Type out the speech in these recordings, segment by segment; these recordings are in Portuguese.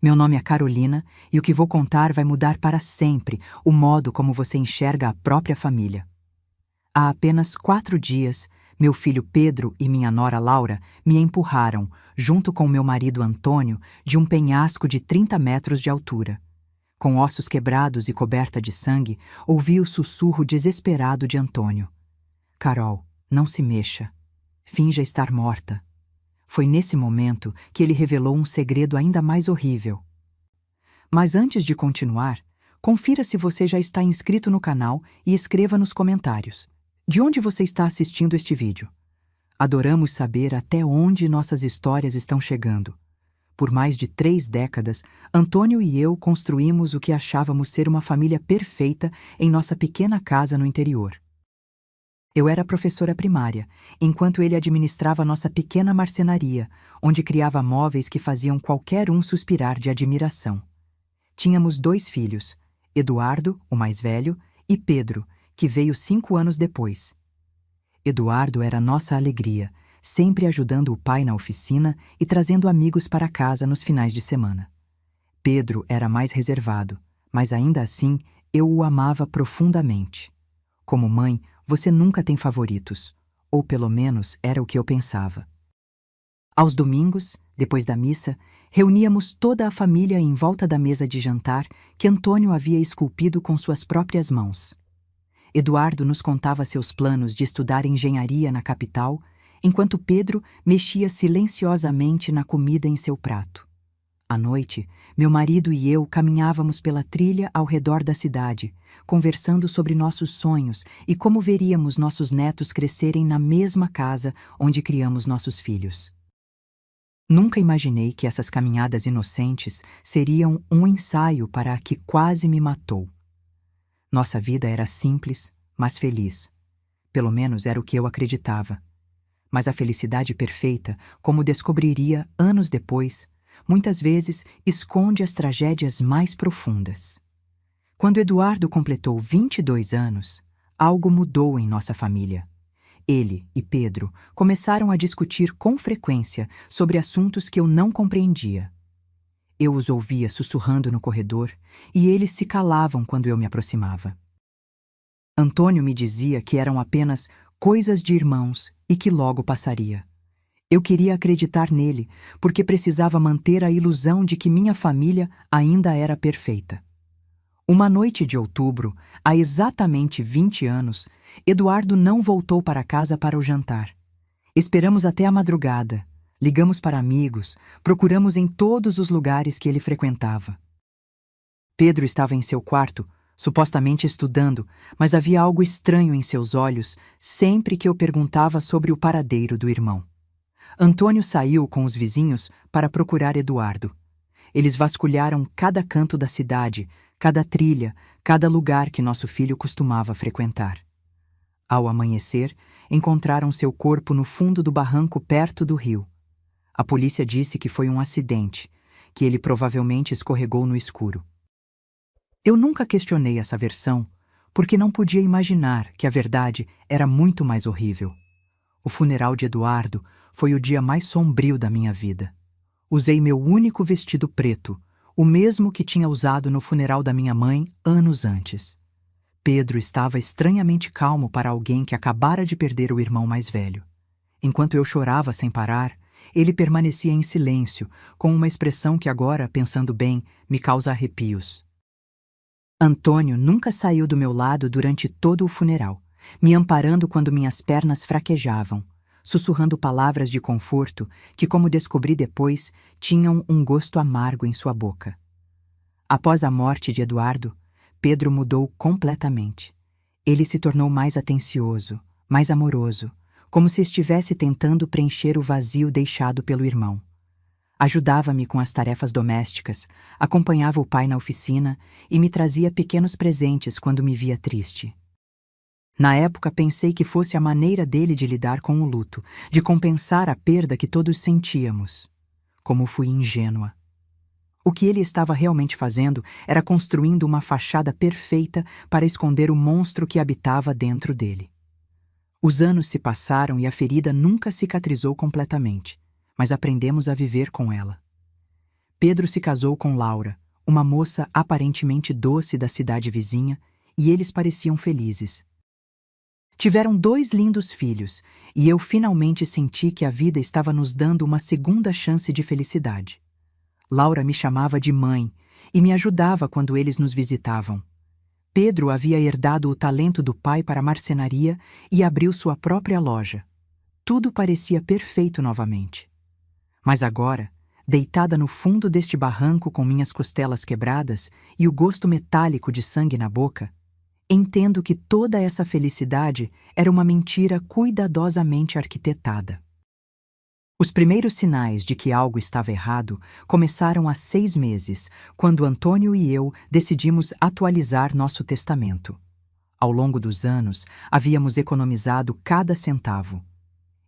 Meu nome é Carolina e o que vou contar vai mudar para sempre o modo como você enxerga a própria família. Há apenas 4 dias, meu filho Pedro e minha nora Laura me empurraram, junto com meu marido Antônio, de um penhasco de 30 metros de altura. Com ossos quebrados e coberta de sangue, ouvi o sussurro desesperado de Antônio. Carol, não se mexa. Finja estar morta. Foi nesse momento que ele revelou um segredo ainda mais horrível. Mas antes de continuar, confira se você já está inscrito no canal e escreva nos comentários. De onde você está assistindo este vídeo? Adoramos saber até onde nossas histórias estão chegando. Por mais de 3 décadas, Antônio e eu construímos o que achávamos ser uma família perfeita em nossa pequena casa no interior. Eu era professora primária, enquanto ele administrava nossa pequena marcenaria, onde criava móveis que faziam qualquer um suspirar de admiração. Tínhamos 2 filhos, Eduardo, o mais velho, e Pedro, que veio 5 anos depois. Eduardo era nossa alegria, sempre ajudando o pai na oficina e trazendo amigos para casa nos finais de semana. Pedro era mais reservado, mas ainda assim eu o amava profundamente. Como mãe, você nunca tem favoritos, ou pelo menos era o que eu pensava. Aos domingos, depois da missa, reuníamos toda a família em volta da mesa de jantar que Antônio havia esculpido com suas próprias mãos. Eduardo nos contava seus planos de estudar engenharia na capital, enquanto Pedro mexia silenciosamente na comida em seu prato. À noite, meu marido e eu caminhávamos pela trilha ao redor da cidade, conversando sobre nossos sonhos e como veríamos nossos netos crescerem na mesma casa onde criamos nossos filhos. Nunca imaginei que essas caminhadas inocentes seriam um ensaio para a que quase me matou. Nossa vida era simples, mas feliz. Pelo menos era o que eu acreditava. Mas a felicidade perfeita, como descobriria anos depois, muitas vezes esconde as tragédias mais profundas. Quando Eduardo completou 22 anos, algo mudou em nossa família. Ele e Pedro começaram a discutir com frequência sobre assuntos que eu não compreendia. Eu os ouvia sussurrando no corredor e eles se calavam quando eu me aproximava. Antônio me dizia que eram apenas coisas de irmãos e que logo passaria. Eu queria acreditar nele, porque precisava manter a ilusão de que minha família ainda era perfeita. Uma noite de outubro, há exatamente 20 anos, Eduardo não voltou para casa para o jantar. Esperamos até a madrugada, ligamos para amigos, procuramos em todos os lugares que ele frequentava. Pedro estava em seu quarto, supostamente estudando, mas havia algo estranho em seus olhos sempre que eu perguntava sobre o paradeiro do irmão. Antônio saiu com os vizinhos para procurar Eduardo. Eles vasculharam cada canto da cidade, cada trilha, cada lugar que nosso filho costumava frequentar. Ao amanhecer, encontraram seu corpo no fundo do barranco perto do rio. A polícia disse que foi um acidente, que ele provavelmente escorregou no escuro. Eu nunca questionei essa versão, porque não podia imaginar que a verdade era muito mais horrível. O funeral de Eduardo foi o dia mais sombrio da minha vida. Usei meu único vestido preto, o mesmo que tinha usado no funeral da minha mãe anos antes. Pedro estava estranhamente calmo para alguém que acabara de perder o irmão mais velho. Enquanto eu chorava sem parar, ele permanecia em silêncio, com uma expressão que agora, pensando bem, me causa arrepios. Antônio nunca saiu do meu lado durante todo o funeral, me amparando quando minhas pernas fraquejavam, sussurrando palavras de conforto que, como descobri depois, tinham um gosto amargo em sua boca. Após a morte de Eduardo, Pedro mudou completamente. Ele se tornou mais atencioso, mais amoroso, como se estivesse tentando preencher o vazio deixado pelo irmão. Ajudava-me com as tarefas domésticas, acompanhava o pai na oficina e me trazia pequenos presentes quando me via triste. Na época pensei que fosse a maneira dele de lidar com o luto, de compensar a perda que todos sentíamos. Como fui ingênua. O que ele estava realmente fazendo era construindo uma fachada perfeita para esconder o monstro que habitava dentro dele. Os anos se passaram e a ferida nunca cicatrizou completamente, mas aprendemos a viver com ela. Pedro se casou com Laura, uma moça aparentemente doce da cidade vizinha, e eles pareciam felizes. Tiveram 2 lindos filhos, e eu finalmente senti que a vida estava nos dando uma segunda chance de felicidade. Laura me chamava de mãe e me ajudava quando eles nos visitavam. Pedro havia herdado o talento do pai para a marcenaria e abriu sua própria loja. Tudo parecia perfeito novamente. Mas agora, deitada no fundo deste barranco com minhas costelas quebradas e o gosto metálico de sangue na boca, entendo que toda essa felicidade era uma mentira cuidadosamente arquitetada. Os primeiros sinais de que algo estava errado começaram há 6 meses, quando Antônio e eu decidimos atualizar nosso testamento. Ao longo dos anos, havíamos economizado cada centavo.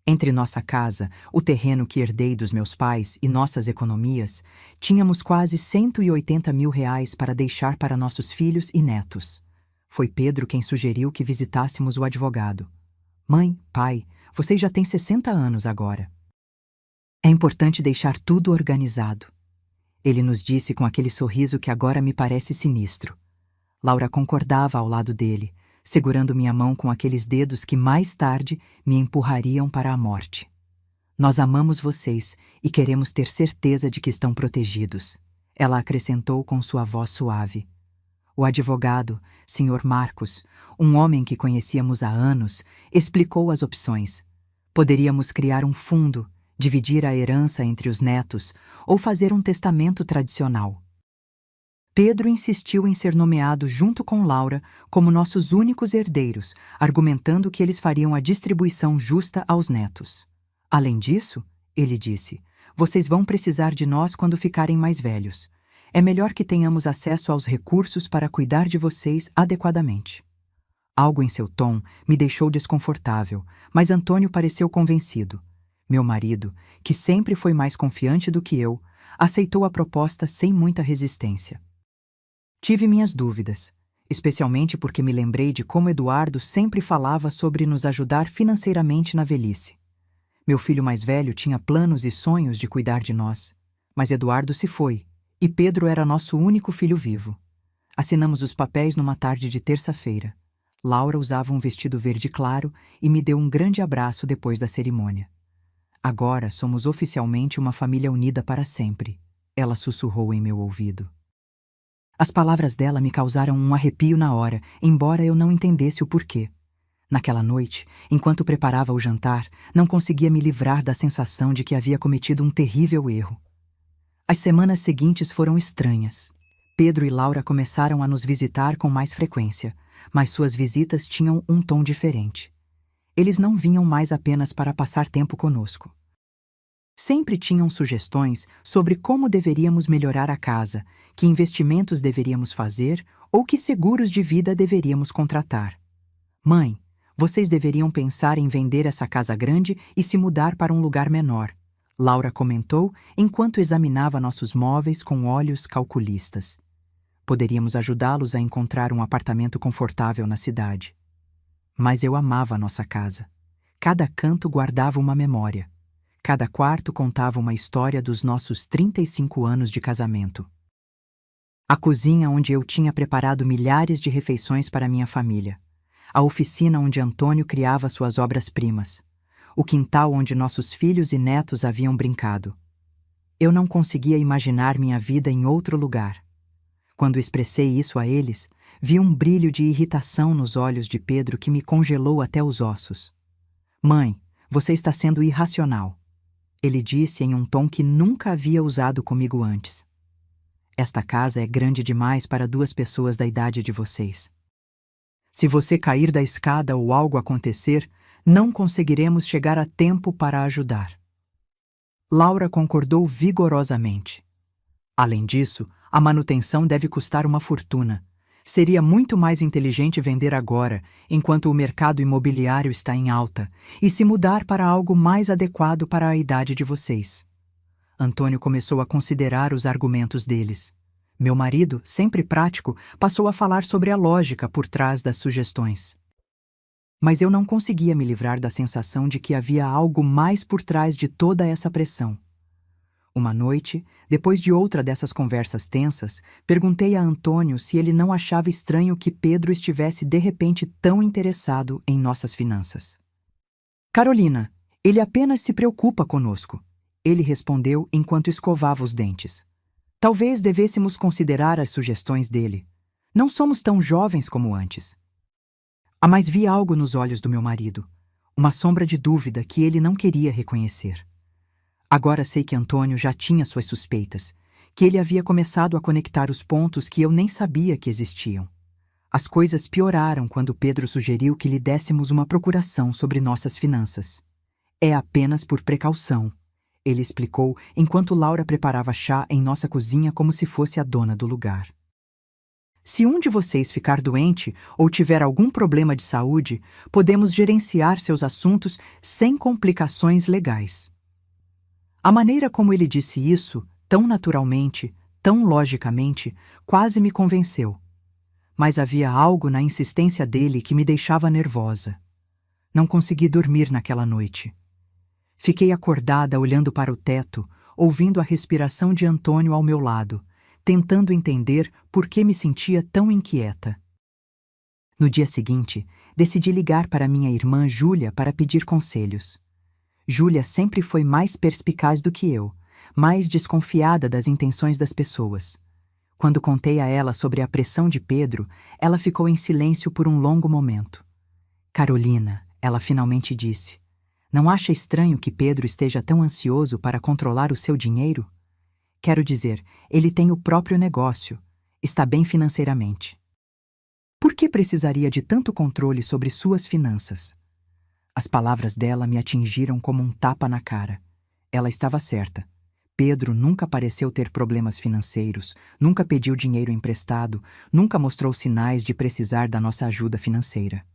Entre nossa casa, o terreno que herdei dos meus pais e nossas economias, tínhamos quase R$ 180 mil para deixar para nossos filhos e netos. Foi Pedro quem sugeriu que visitássemos o advogado. Mãe, pai, vocês já têm 60 anos agora. É importante deixar tudo organizado. Ele nos disse com aquele sorriso que agora me parece sinistro. Laura concordava ao lado dele, segurando minha mão com aqueles dedos que mais tarde me empurrariam para a morte. Nós amamos vocês e queremos ter certeza de que estão protegidos, ela acrescentou com sua voz suave. O advogado, Sr. Marcos, um homem que conhecíamos há anos, explicou as opções. Poderíamos criar um fundo, dividir a herança entre os netos ou fazer um testamento tradicional. Pedro insistiu em ser nomeado junto com Laura como nossos únicos herdeiros, argumentando que eles fariam a distribuição justa aos netos. Além disso, ele disse, vocês vão precisar de nós quando ficarem mais velhos. É melhor que tenhamos acesso aos recursos para cuidar de vocês adequadamente. Algo em seu tom me deixou desconfortável, mas Antônio pareceu convencido. Meu marido, que sempre foi mais confiante do que eu, aceitou a proposta sem muita resistência. Tive minhas dúvidas, especialmente porque me lembrei de como Eduardo sempre falava sobre nos ajudar financeiramente na velhice. Meu filho mais velho tinha planos e sonhos de cuidar de nós, mas Eduardo se foi, e Pedro era nosso único filho vivo. Assinamos os papéis numa tarde de terça-feira. Laura usava um vestido verde claro e me deu um grande abraço depois da cerimônia. Agora somos oficialmente uma família unida para sempre, ela sussurrou em meu ouvido. As palavras dela me causaram um arrepio na hora, embora eu não entendesse o porquê. Naquela noite, enquanto preparava o jantar, não conseguia me livrar da sensação de que havia cometido um terrível erro. As semanas seguintes foram estranhas. Pedro e Laura começaram a nos visitar com mais frequência, mas suas visitas tinham um tom diferente. Eles não vinham mais apenas para passar tempo conosco. Sempre tinham sugestões sobre como deveríamos melhorar a casa, que investimentos deveríamos fazer ou que seguros de vida deveríamos contratar. Mãe, vocês deveriam pensar em vender essa casa grande e se mudar para um lugar menor, Laura comentou enquanto examinava nossos móveis com olhos calculistas. Poderíamos ajudá-los a encontrar um apartamento confortável na cidade. Mas eu amava a nossa casa. Cada canto guardava uma memória. Cada quarto contava uma história dos nossos 35 anos de casamento. A cozinha onde eu tinha preparado milhares de refeições para minha família. A oficina onde Antônio criava suas obras-primas. O quintal onde nossos filhos e netos haviam brincado. Eu não conseguia imaginar minha vida em outro lugar. Quando expressei isso a eles, vi um brilho de irritação nos olhos de Pedro que me congelou até os ossos. Mãe, você está sendo irracional. Ele disse em um tom que nunca havia usado comigo antes. Esta casa é grande demais para 2 pessoas da idade de vocês. Se você cair da escada ou algo acontecer, não conseguiremos chegar a tempo para ajudar. Laura concordou vigorosamente. Além disso, a manutenção deve custar uma fortuna. Seria muito mais inteligente vender agora, enquanto o mercado imobiliário está em alta, e se mudar para algo mais adequado para a idade de vocês. Antônio começou a considerar os argumentos deles. Meu marido, sempre prático, passou a falar sobre a lógica por trás das sugestões. Mas eu não conseguia me livrar da sensação de que havia algo mais por trás de toda essa pressão. Uma noite, depois de outra dessas conversas tensas, perguntei a Antônio se ele não achava estranho que Pedro estivesse de repente tão interessado em nossas finanças. Carolina, ele apenas se preocupa conosco, ele respondeu enquanto escovava os dentes. Talvez devêssemos considerar as sugestões dele. Não somos tão jovens como antes. Mas vi algo nos olhos do meu marido, uma sombra de dúvida que ele não queria reconhecer. Agora sei que Antônio já tinha suas suspeitas, que ele havia começado a conectar os pontos que eu nem sabia que existiam. As coisas pioraram quando Pedro sugeriu que lhe dessemos uma procuração sobre nossas finanças. É apenas por precaução, ele explicou enquanto Laura preparava chá em nossa cozinha como se fosse a dona do lugar. Se um de vocês ficar doente ou tiver algum problema de saúde, podemos gerenciar seus assuntos sem complicações legais. A maneira como ele disse isso, tão naturalmente, tão logicamente, quase me convenceu. Mas havia algo na insistência dele que me deixava nervosa. Não consegui dormir naquela noite. Fiquei acordada olhando para o teto, ouvindo a respiração de Antônio ao meu lado, tentando entender por que me sentia tão inquieta. No dia seguinte, decidi ligar para minha irmã Júlia para pedir conselhos. Júlia sempre foi mais perspicaz do que eu, mais desconfiada das intenções das pessoas. Quando contei a ela sobre a pressão de Pedro, ela ficou em silêncio por um longo momento. Carolina, ela finalmente disse, não acha estranho que Pedro esteja tão ansioso para controlar o seu dinheiro? Quero dizer, ele tem o próprio negócio, está bem financeiramente. Por que precisaria de tanto controle sobre suas finanças? As palavras dela me atingiram como um tapa na cara. Ela estava certa. Pedro nunca pareceu ter problemas financeiros, nunca pediu dinheiro emprestado, nunca mostrou sinais de precisar da nossa ajuda financeira.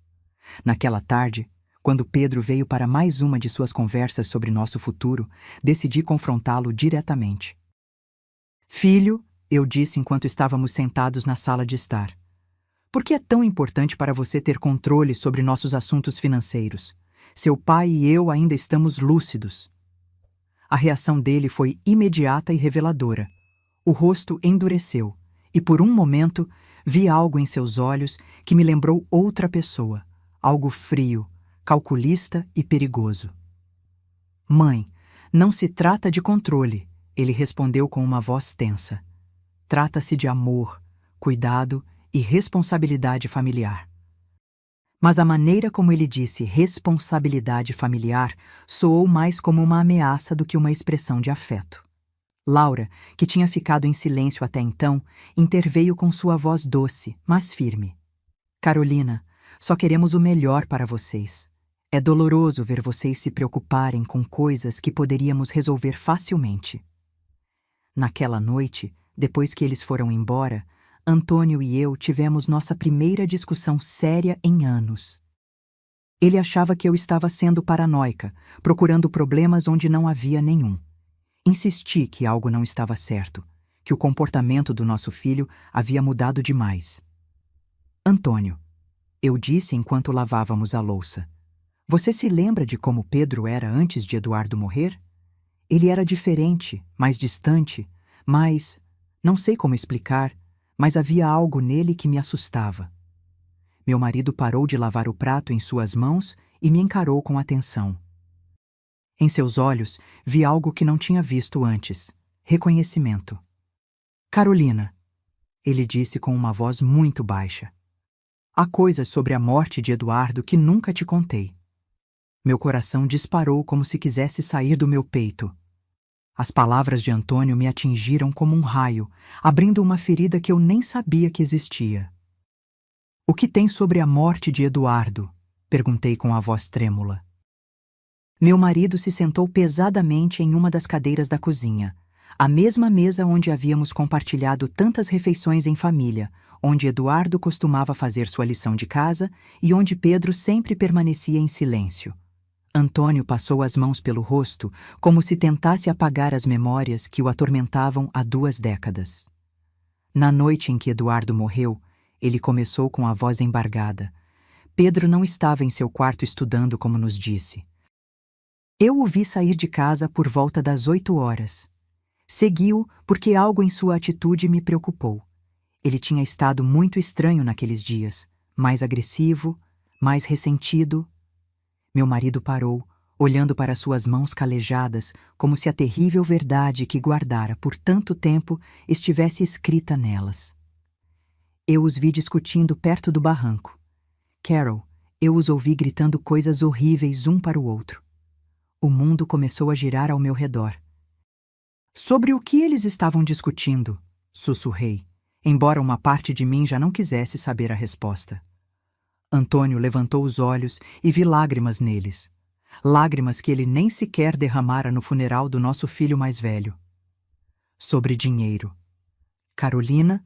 Naquela tarde, quando Pedro veio para mais uma de suas conversas sobre nosso futuro, decidi confrontá-lo diretamente. Filho, eu disse enquanto estávamos sentados na sala de estar, por que é tão importante para você ter controle sobre nossos assuntos financeiros? Seu pai e eu ainda estamos lúcidos. A reação dele foi imediata e reveladora. O rosto endureceu, e por um momento vi algo em seus olhos que me lembrou outra pessoa, algo frio, calculista e perigoso. Mãe, não se trata de controle, ele respondeu com uma voz tensa. Trata-se de amor, cuidado e responsabilidade familiar. Mas a maneira como ele disse responsabilidade familiar soou mais como uma ameaça do que uma expressão de afeto. Laura, que tinha ficado em silêncio até então, interveio com sua voz doce, mas firme. Carolina, só queremos o melhor para vocês. É doloroso ver vocês se preocuparem com coisas que poderíamos resolver facilmente. Naquela noite, depois que eles foram embora, Antônio e eu tivemos nossa primeira discussão séria em anos. Ele achava que eu estava sendo paranoica, procurando problemas onde não havia nenhum. Insisti que algo não estava certo, que o comportamento do nosso filho havia mudado demais. Antônio, eu disse enquanto lavávamos a louça, você se lembra de como Pedro era antes de Eduardo morrer? Ele era diferente, mais distante, mais... não sei como explicar, mas havia algo nele que me assustava. Meu marido parou de lavar o prato em suas mãos e me encarou com atenção. Em seus olhos, vi algo que não tinha visto antes: reconhecimento. Carolina, ele disse com uma voz muito baixa. Há coisas sobre a morte de Eduardo que nunca te contei. Meu coração disparou como se quisesse sair do meu peito. As palavras de Antônio me atingiram como um raio, abrindo uma ferida que eu nem sabia que existia. O que tem sobre a morte de Eduardo? Perguntei com a voz trêmula. Meu marido se sentou pesadamente em uma das cadeiras da cozinha, a mesma mesa onde havíamos compartilhado tantas refeições em família, onde Eduardo costumava fazer sua lição de casa e onde Pedro sempre permanecia em silêncio. Antônio passou as mãos pelo rosto, como se tentasse apagar as memórias que o atormentavam há 2 décadas. Na noite em que Eduardo morreu, ele começou com a voz embargada. Pedro não estava em seu quarto estudando como nos disse. Eu o vi sair de casa por volta das 8 horas. Segui-o porque algo em sua atitude me preocupou. Ele tinha estado muito estranho naqueles dias, mais agressivo, mais ressentido. Meu marido parou, olhando para suas mãos calejadas, como se a terrível verdade que guardara por tanto tempo estivesse escrita nelas. Eu os vi discutindo perto do barranco. Carol, eu os ouvi gritando coisas horríveis um para o outro. O mundo começou a girar ao meu redor. Sobre o que eles estavam discutindo? Sussurrei, embora uma parte de mim já não quisesse saber a resposta. Antônio levantou os olhos e vi lágrimas neles. Lágrimas que ele nem sequer derramara no funeral do nosso filho mais velho. Sobre dinheiro. Carolina,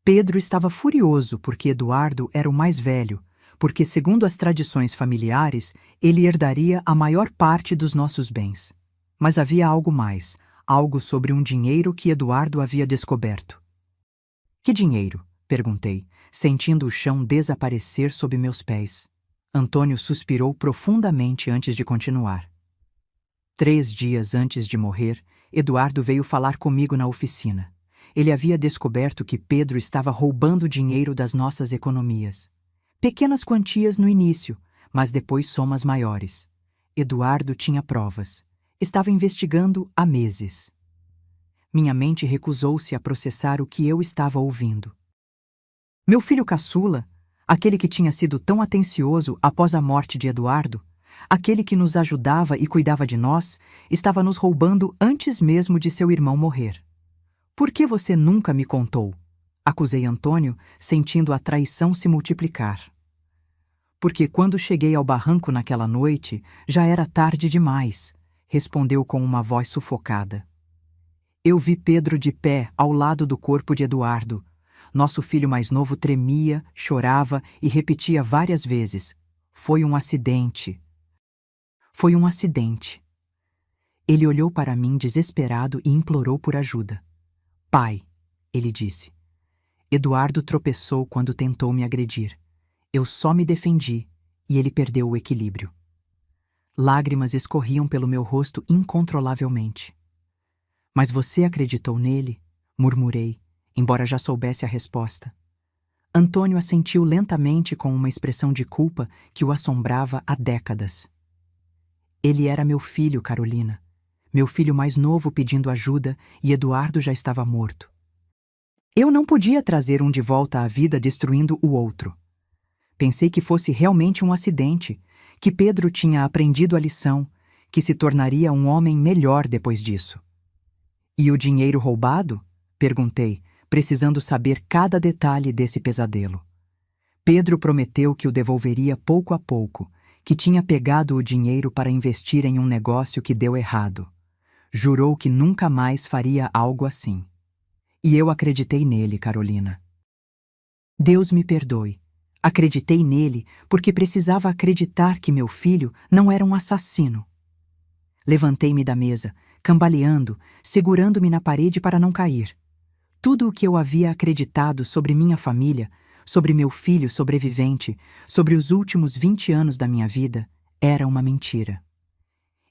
Pedro estava furioso porque Eduardo era o mais velho, porque, segundo as tradições familiares, ele herdaria a maior parte dos nossos bens. Mas havia algo mais, algo sobre um dinheiro que Eduardo havia descoberto. Que dinheiro? Perguntei, sentindo o chão desaparecer sob meus pés. Antônio suspirou profundamente antes de continuar. 3 dias antes de morrer, Eduardo veio falar comigo na oficina. Ele havia descoberto que Pedro estava roubando dinheiro das nossas economias. Pequenas quantias no início, mas depois somas maiores. Eduardo tinha provas. Estava investigando há meses. Minha mente recusou-se a processar o que eu estava ouvindo. Meu filho caçula, aquele que tinha sido tão atencioso após a morte de Eduardo, aquele que nos ajudava e cuidava de nós, estava nos roubando antes mesmo de seu irmão morrer. Por que você nunca me contou? Acusei Antônio, sentindo a traição se multiplicar. Porque quando cheguei ao barranco naquela noite, já era tarde demais, respondeu com uma voz sufocada. Eu vi Pedro de pé ao lado do corpo de Eduardo. Nosso filho mais novo tremia, chorava e repetia várias vezes: "Foi um acidente. Foi um acidente." Ele olhou para mim desesperado e implorou por ajuda. "Pai", ele disse. Eduardo tropeçou quando tentou me agredir. Eu só me defendi e ele perdeu o equilíbrio. Lágrimas escorriam pelo meu rosto incontrolavelmente. "Mas você acreditou nele?" murmurei, embora já soubesse a resposta. Antônio assentiu lentamente com uma expressão de culpa que o assombrava há décadas. Ele era meu filho, Carolina. Meu filho mais novo pedindo ajuda e Eduardo já estava morto. Eu não podia trazer um de volta à vida destruindo o outro. Pensei que fosse realmente um acidente, que Pedro tinha aprendido a lição, que se tornaria um homem melhor depois disso. "E o dinheiro roubado?" perguntei, precisando saber cada detalhe desse pesadelo. Pedro prometeu que o devolveria pouco a pouco, que tinha pegado o dinheiro para investir em um negócio que deu errado. Jurou que nunca mais faria algo assim. E eu acreditei nele, Carolina. Deus me perdoe. Acreditei nele porque precisava acreditar que meu filho não era um assassino. Levantei-me da mesa, cambaleando, segurando-me na parede para não cair. Tudo o que eu havia acreditado sobre minha família, sobre meu filho sobrevivente, sobre os últimos 20 anos da minha vida, era uma mentira.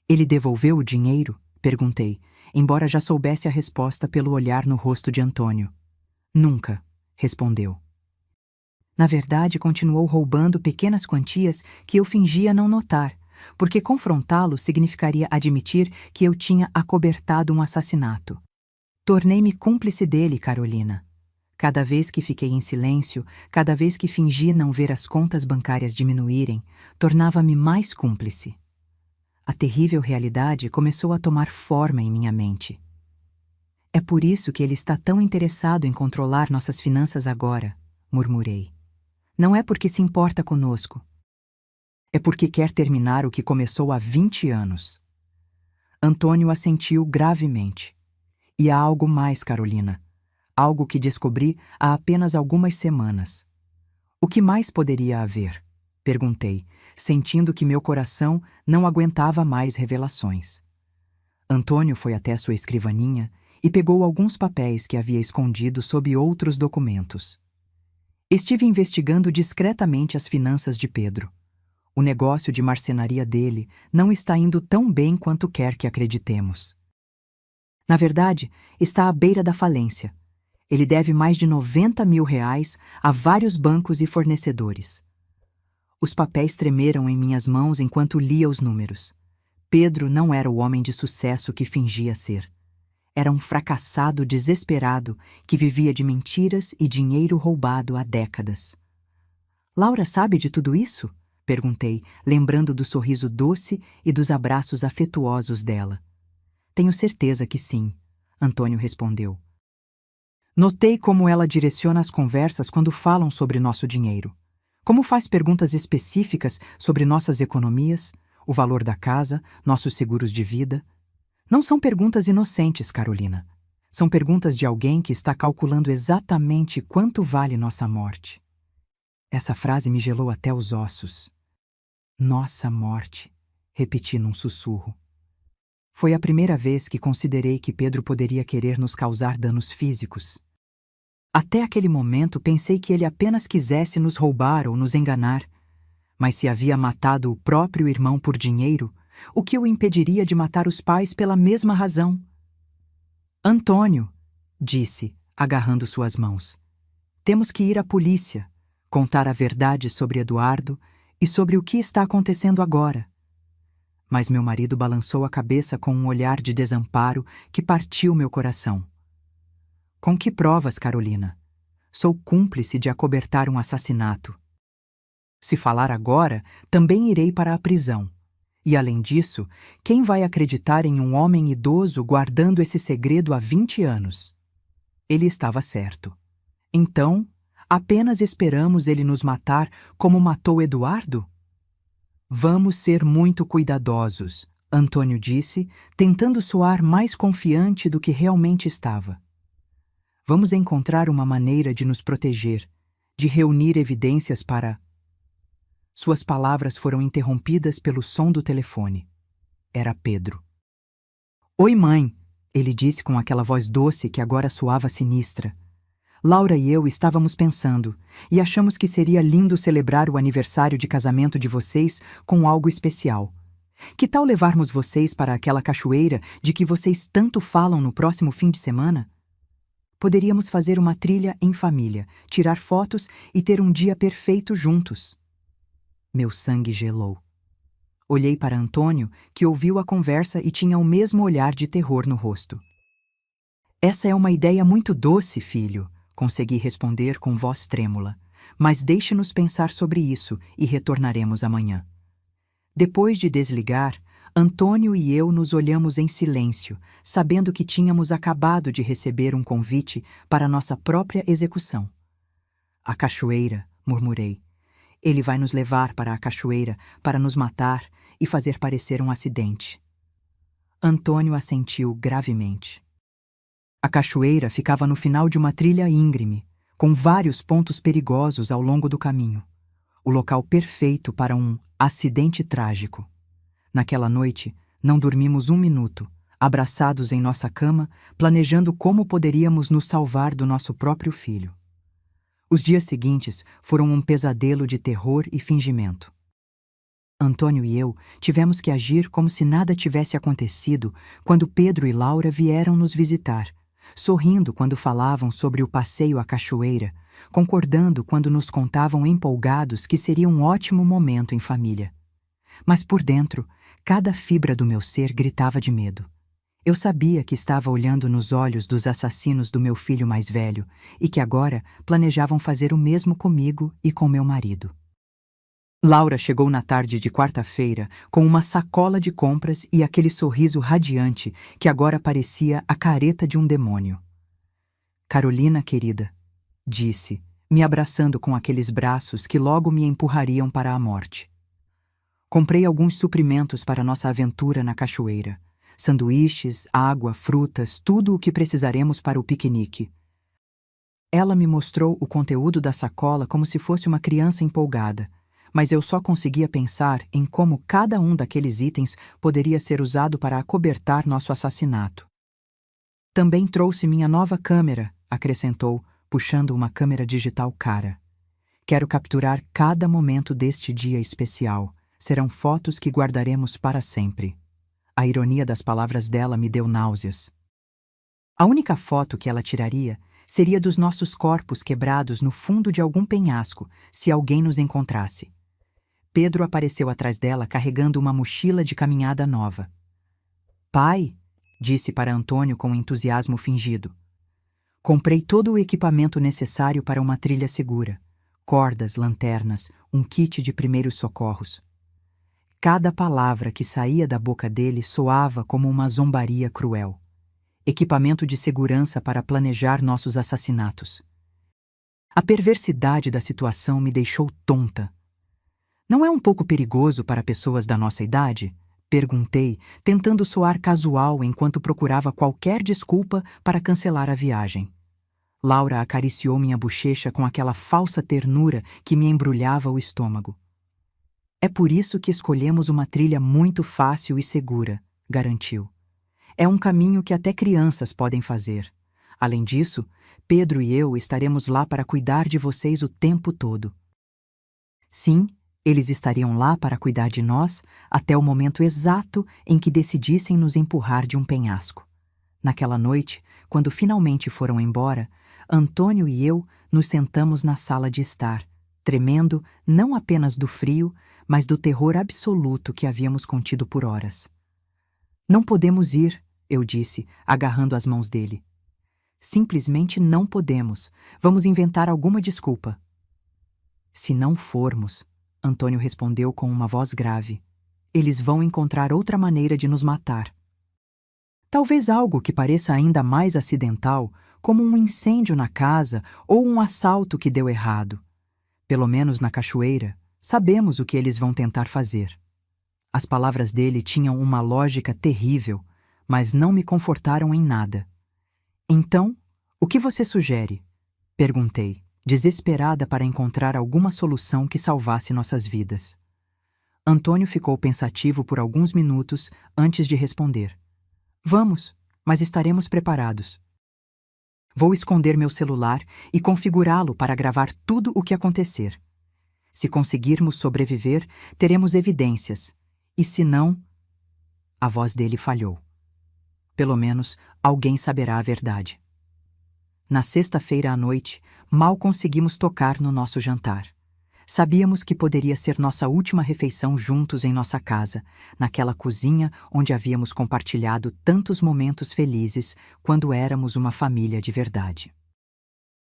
"Ele devolveu o dinheiro?" perguntei, embora já soubesse a resposta pelo olhar no rosto de Antônio. "Nunca", respondeu. Na verdade, continuou roubando pequenas quantias que eu fingia não notar, porque confrontá-lo significaria admitir que eu tinha acobertado um assassinato. Tornei-me cúmplice dele, Carolina. Cada vez que fiquei em silêncio, cada vez que fingi não ver as contas bancárias diminuírem, tornava-me mais cúmplice. A terrível realidade começou a tomar forma em minha mente. "É por isso que ele está tão interessado em controlar nossas finanças agora", murmurei. "Não é porque se importa conosco. É porque quer terminar o que começou há 20 anos. Antônio assentiu gravemente. "E há algo mais, Carolina. Algo que descobri há apenas algumas semanas." "O que mais poderia haver?" perguntei, sentindo que meu coração não aguentava mais revelações. Antônio foi até sua escrivaninha e pegou alguns papéis que havia escondido sob outros documentos. "Estive investigando discretamente as finanças de Pedro. O negócio de marcenaria dele não está indo tão bem quanto quer que acreditemos." Na verdade, está à beira da falência. Ele deve mais de 90 mil reais a vários bancos e fornecedores. Os papéis tremeram em minhas mãos enquanto lia os números. Pedro não era o homem de sucesso que fingia ser. Era um fracassado desesperado que vivia de mentiras e dinheiro roubado há décadas. Laura sabe de tudo isso? Perguntei, lembrando do sorriso doce e dos abraços afetuosos dela. Tenho certeza que sim, Antônio respondeu. Notei como ela direciona as conversas quando falam sobre nosso dinheiro. Como faz perguntas específicas sobre nossas economias, o valor da casa, nossos seguros de vida. Não são perguntas inocentes, Carolina. São perguntas de alguém que está calculando exatamente quanto vale nossa morte. Essa frase me gelou até os ossos. Nossa morte, repeti num sussurro. Foi a primeira vez que considerei que Pedro poderia querer nos causar danos físicos. Até aquele momento pensei que ele apenas quisesse nos roubar ou nos enganar. Mas se havia matado o próprio irmão por dinheiro, o que o impediria de matar os pais pela mesma razão? Antônio, disse, agarrando suas mãos, temos que ir à polícia, contar a verdade sobre Eduardo e sobre o que está acontecendo agora. Mas meu marido balançou a cabeça com um olhar de desamparo que partiu meu coração. Com que provas, Carolina? Sou cúmplice de acobertar um assassinato. Se falar agora, também irei para a prisão. E, além disso, quem vai acreditar em um homem idoso guardando esse segredo há 20 anos? Ele estava certo. Então, apenas esperamos ele nos matar como matou Eduardo? Vamos ser muito cuidadosos, Antônio disse, tentando soar mais confiante do que realmente estava. Vamos encontrar uma maneira de nos proteger, de reunir evidências para... Suas palavras foram interrompidas pelo som do telefone. Era Pedro. Oi, mãe, ele disse com aquela voz doce que agora soava sinistra. Laura e eu estávamos pensando, e achamos que seria lindo celebrar o aniversário de casamento de vocês com algo especial. Que tal levarmos vocês para aquela cachoeira de que vocês tanto falam no próximo fim de semana? Poderíamos fazer uma trilha em família, tirar fotos e ter um dia perfeito juntos. Meu sangue gelou. Olhei para Antônio, que ouviu a conversa e tinha o mesmo olhar de terror no rosto. Essa é uma ideia muito doce, filho, consegui responder com voz trêmula. Mas deixe-nos pensar sobre isso e retornaremos amanhã. Depois de desligar, Antônio e eu nos olhamos em silêncio, sabendo que tínhamos acabado de receber um convite para nossa própria execução. A cachoeira, murmurei. Ele vai nos levar para a cachoeira para nos matar e fazer parecer um acidente. Antônio assentiu gravemente. A cachoeira ficava no final de uma trilha íngreme, com vários pontos perigosos ao longo do caminho. O local perfeito para um acidente trágico. Naquela noite, não dormimos um minuto, abraçados em nossa cama, planejando como poderíamos nos salvar do nosso próprio filho. Os dias seguintes foram um pesadelo de terror e fingimento. Antônio e eu tivemos que agir como se nada tivesse acontecido quando Pedro e Laura vieram nos visitar, sorrindo quando falavam sobre o passeio à cachoeira, concordando quando nos contavam empolgados que seria um ótimo momento em família. Mas por dentro, cada fibra do meu ser gritava de medo. Eu sabia que estava olhando nos olhos dos assassinos do meu filho mais velho e que agora planejavam fazer o mesmo comigo e com meu marido. Laura chegou na tarde de quarta-feira com uma sacola de compras e aquele sorriso radiante que agora parecia a careta de um demônio. Carolina, querida, disse, me abraçando com aqueles braços que logo me empurrariam para a morte. Comprei alguns suprimentos para nossa aventura na cachoeira. Sanduíches, água, frutas, tudo o que precisaremos para o piquenique. Ela me mostrou o conteúdo da sacola como se fosse uma criança empolgada, mas eu só conseguia pensar em como cada um daqueles itens poderia ser usado para acobertar nosso assassinato. Também trouxe minha nova câmera, acrescentou, puxando uma câmera digital cara. Quero capturar cada momento deste dia especial. Serão fotos que guardaremos para sempre. A ironia das palavras dela me deu náuseas. A única foto que ela tiraria seria dos nossos corpos quebrados no fundo de algum penhasco, se alguém nos encontrasse. Pedro apareceu atrás dela carregando uma mochila de caminhada nova. Pai, disse para Antônio com entusiasmo fingido. Comprei todo o equipamento necessário para uma trilha segura. Cordas, lanternas, um kit de primeiros socorros. Cada palavra que saía da boca dele soava como uma zombaria cruel. Equipamento de segurança para planejar nossos assassinatos. A perversidade da situação me deixou tonta. Não é um pouco perigoso para pessoas da nossa idade? Perguntei, tentando soar casual enquanto procurava qualquer desculpa para cancelar a viagem. Laura acariciou minha bochecha com aquela falsa ternura que me embrulhava o estômago. É por isso que escolhemos uma trilha muito fácil e segura, garantiu. É um caminho que até crianças podem fazer. Além disso, Pedro e eu estaremos lá para cuidar de vocês o tempo todo. Sim, eles estariam lá para cuidar de nós até o momento exato em que decidissem nos empurrar de um penhasco. Naquela noite, quando finalmente foram embora, Antônio e eu nos sentamos na sala de estar, tremendo não apenas do frio, mas do terror absoluto que havíamos contido por horas. Não podemos ir, eu disse, agarrando as mãos dele. Simplesmente não podemos. Vamos inventar alguma desculpa. Se não formos, Antônio respondeu com uma voz grave, eles vão encontrar outra maneira de nos matar. Talvez algo que pareça ainda mais acidental, como um incêndio na casa ou um assalto que deu errado. Pelo menos na cachoeira, sabemos o que eles vão tentar fazer. As palavras dele tinham uma lógica terrível, mas não me confortaram em nada. Então, o que você sugere? Perguntei, desesperada para encontrar alguma solução que salvasse nossas vidas. Antônio ficou pensativo por alguns minutos antes de responder. Vamos, mas estaremos preparados. Vou esconder meu celular e configurá-lo para gravar tudo o que acontecer. Se conseguirmos sobreviver, teremos evidências. E se não... A voz dele falhou. Pelo menos, alguém saberá a verdade. Na sexta-feira à noite, mal conseguimos tocar no nosso jantar. Sabíamos que poderia ser nossa última refeição juntos em nossa casa, naquela cozinha onde havíamos compartilhado tantos momentos felizes quando éramos uma família de verdade.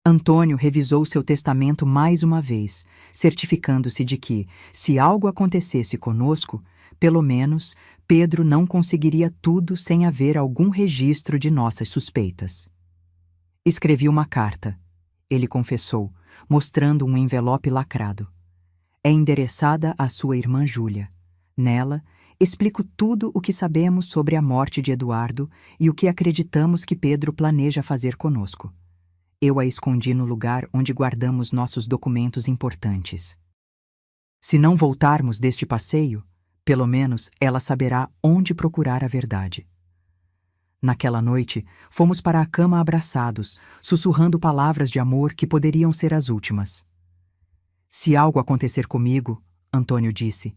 Antônio revisou seu testamento mais uma vez, certificando-se de que, se algo acontecesse conosco, pelo menos, Pedro não conseguiria tudo sem haver algum registro de nossas suspeitas. Escrevi uma carta, ele confessou, mostrando um envelope lacrado. É endereçada à sua irmã Júlia. Nela, explico tudo o que sabemos sobre a morte de Eduardo e o que acreditamos que Pedro planeja fazer conosco. Eu a escondi no lugar onde guardamos nossos documentos importantes. Se não voltarmos deste passeio, pelo menos ela saberá onde procurar a verdade. Naquela noite, fomos para a cama abraçados, sussurrando palavras de amor que poderiam ser as últimas. Se algo acontecer comigo, Antônio disse,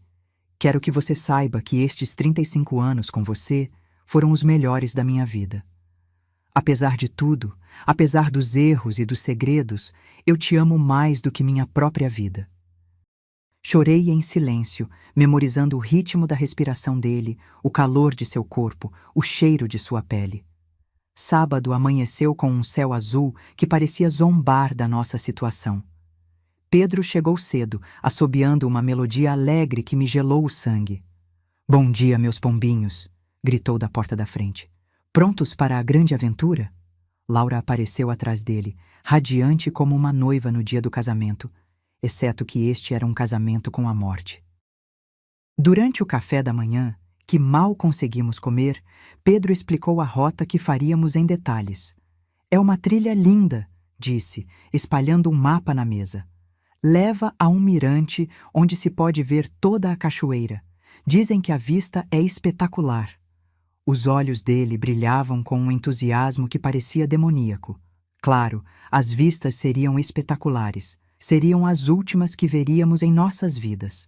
quero que você saiba que estes 35 anos com você foram os melhores da minha vida. Apesar de tudo, apesar dos erros e dos segredos, eu te amo mais do que minha própria vida. Chorei em silêncio, memorizando o ritmo da respiração dele, o calor de seu corpo, o cheiro de sua pele. Sábado amanheceu com um céu azul que parecia zombar da nossa situação. Pedro chegou cedo, assobiando uma melodia alegre que me gelou o sangue. Bom dia, meus pombinhos, gritou da porta da frente. Prontos para a grande aventura? Laura apareceu atrás dele, radiante como uma noiva no dia do casamento, exceto que este era um casamento com a morte. Durante o café da manhã, que mal conseguimos comer, Pedro explicou a rota que faríamos em detalhes. É uma trilha linda, disse, espalhando um mapa na mesa. Leva a um mirante onde se pode ver toda a cachoeira. Dizem que a vista é espetacular. Os olhos dele brilhavam com um entusiasmo que parecia demoníaco. Claro, as vistas seriam espetaculares. Seriam as últimas que veríamos em nossas vidas.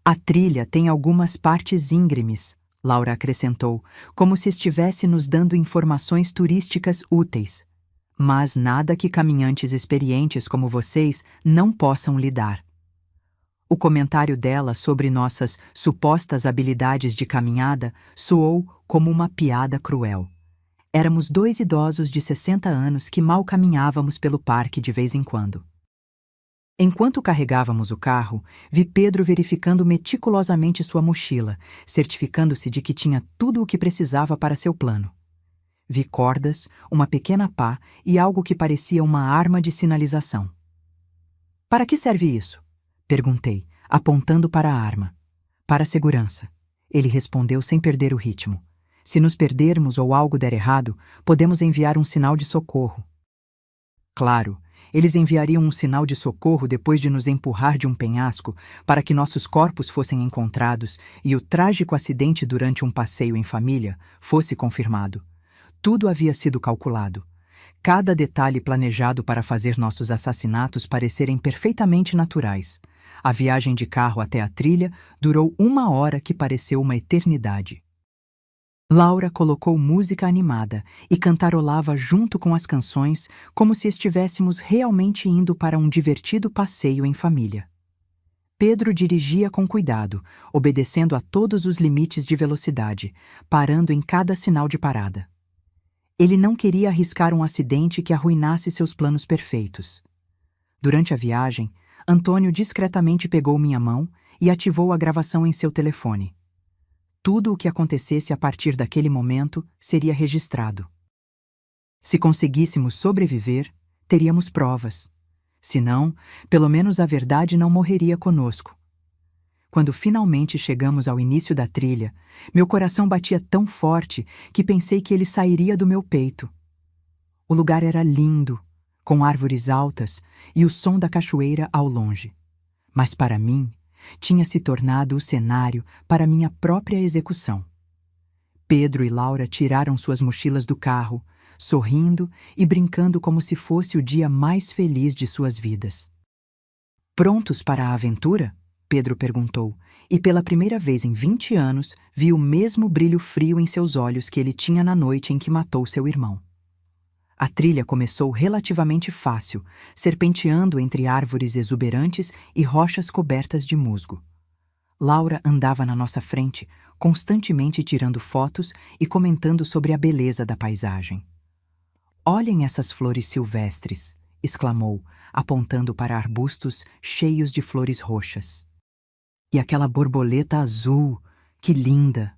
A trilha tem algumas partes íngremes, Laura acrescentou, como se estivesse nos dando informações turísticas úteis. Mas nada que caminhantes experientes como vocês não possam lhe dar. O comentário dela sobre nossas supostas habilidades de caminhada soou como uma piada cruel. Éramos 2 idosos de 60 anos que mal caminhávamos pelo parque de vez em quando. Enquanto carregávamos o carro, vi Pedro verificando meticulosamente sua mochila, certificando-se de que tinha tudo o que precisava para seu plano. Vi cordas, uma pequena pá e algo que parecia uma arma de sinalização. Para que serve isso? Perguntei, apontando para a arma. Para a segurança. Ele respondeu sem perder o ritmo. Se nos perdermos ou algo der errado, podemos enviar um sinal de socorro. Claro, eles enviariam um sinal de socorro depois de nos empurrar de um penhasco para que nossos corpos fossem encontrados e o trágico acidente durante um passeio em família fosse confirmado. Tudo havia sido calculado. Cada detalhe planejado para fazer nossos assassinatos parecerem perfeitamente naturais. A viagem de carro até a trilha durou 1 hora que pareceu uma eternidade. Laura colocou música animada e cantarolava junto com as canções como se estivéssemos realmente indo para um divertido passeio em família. Pedro dirigia com cuidado, obedecendo a todos os limites de velocidade, parando em cada sinal de parada. Ele não queria arriscar um acidente que arruinasse seus planos perfeitos. Durante a viagem, Antônio discretamente pegou minha mão e ativou a gravação em seu telefone. Tudo o que acontecesse a partir daquele momento seria registrado. Se conseguíssemos sobreviver, teríamos provas. Se não, pelo menos a verdade não morreria conosco. Quando finalmente chegamos ao início da trilha, meu coração batia tão forte que pensei que ele sairia do meu peito. O lugar era lindo, com árvores altas e o som da cachoeira ao longe. Mas para mim, tinha se tornado o cenário para minha própria execução. Pedro e Laura tiraram suas mochilas do carro, sorrindo e brincando como se fosse o dia mais feliz de suas vidas. Prontos para a aventura? Pedro perguntou, e pela primeira vez em 20 anos vi o mesmo brilho frio em seus olhos que ele tinha na noite em que matou seu irmão. A trilha começou relativamente fácil, serpenteando entre árvores exuberantes e rochas cobertas de musgo. Laura andava na nossa frente, constantemente tirando fotos e comentando sobre a beleza da paisagem. "Olhem essas flores silvestres", exclamou, apontando para arbustos cheios de flores roxas. "E aquela borboleta azul, que linda!"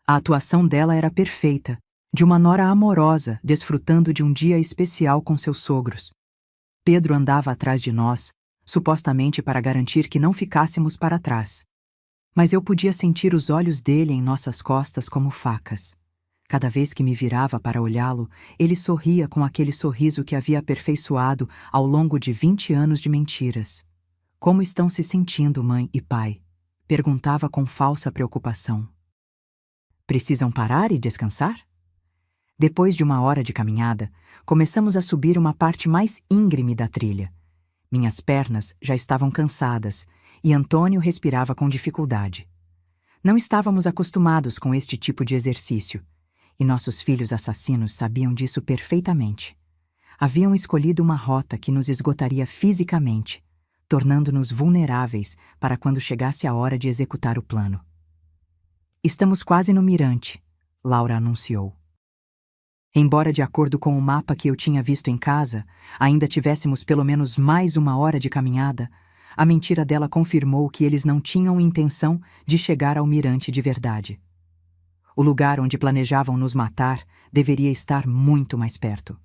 A atuação dela era perfeita, de uma nora amorosa, desfrutando de um dia especial com seus sogros. Pedro andava atrás de nós, supostamente para garantir que não ficássemos para trás. Mas eu podia sentir os olhos dele em nossas costas como facas. Cada vez que me virava para olhá-lo, ele sorria com aquele sorriso que havia aperfeiçoado ao longo de 20 anos de mentiras. "Como estão se sentindo, mãe e pai?" perguntava com falsa preocupação. "Precisam parar e descansar?" Depois de 1 hora de caminhada, começamos a subir uma parte mais íngreme da trilha. Minhas pernas já estavam cansadas e Antônio respirava com dificuldade. Não estávamos acostumados com este tipo de exercício, e nossos filhos assassinos sabiam disso perfeitamente. Haviam escolhido uma rota que nos esgotaria fisicamente, tornando-nos vulneráveis para quando chegasse a hora de executar o plano. "Estamos quase no mirante", Laura anunciou. Embora, de acordo com o mapa que eu tinha visto em casa, ainda tivéssemos pelo menos mais 1 hora de caminhada, a mentira dela confirmou que eles não tinham intenção de chegar ao mirante de verdade. O lugar onde planejavam nos matar deveria estar muito mais perto.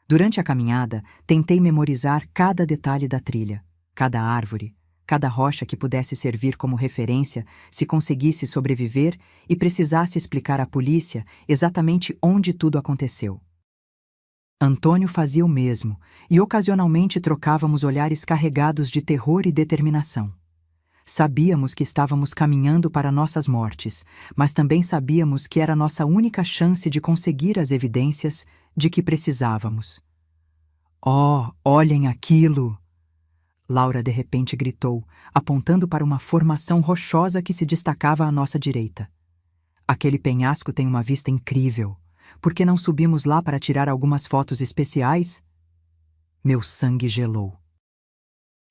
Durante a caminhada, tentei memorizar cada detalhe da trilha, cada árvore, cada rocha que pudesse servir como referência se conseguisse sobreviver e precisasse explicar à polícia exatamente onde tudo aconteceu. Antônio fazia o mesmo, e ocasionalmente trocávamos olhares carregados de terror e determinação. Sabíamos que estávamos caminhando para nossas mortes, mas também sabíamos que era nossa única chance de conseguir as evidências de que precisávamos. "Oh, olhem aquilo!" Laura de repente gritou, apontando para uma formação rochosa que se destacava à nossa direita. Aquele penhasco tem uma vista incrível. Por que não subimos lá para tirar algumas fotos especiais? Meu sangue gelou.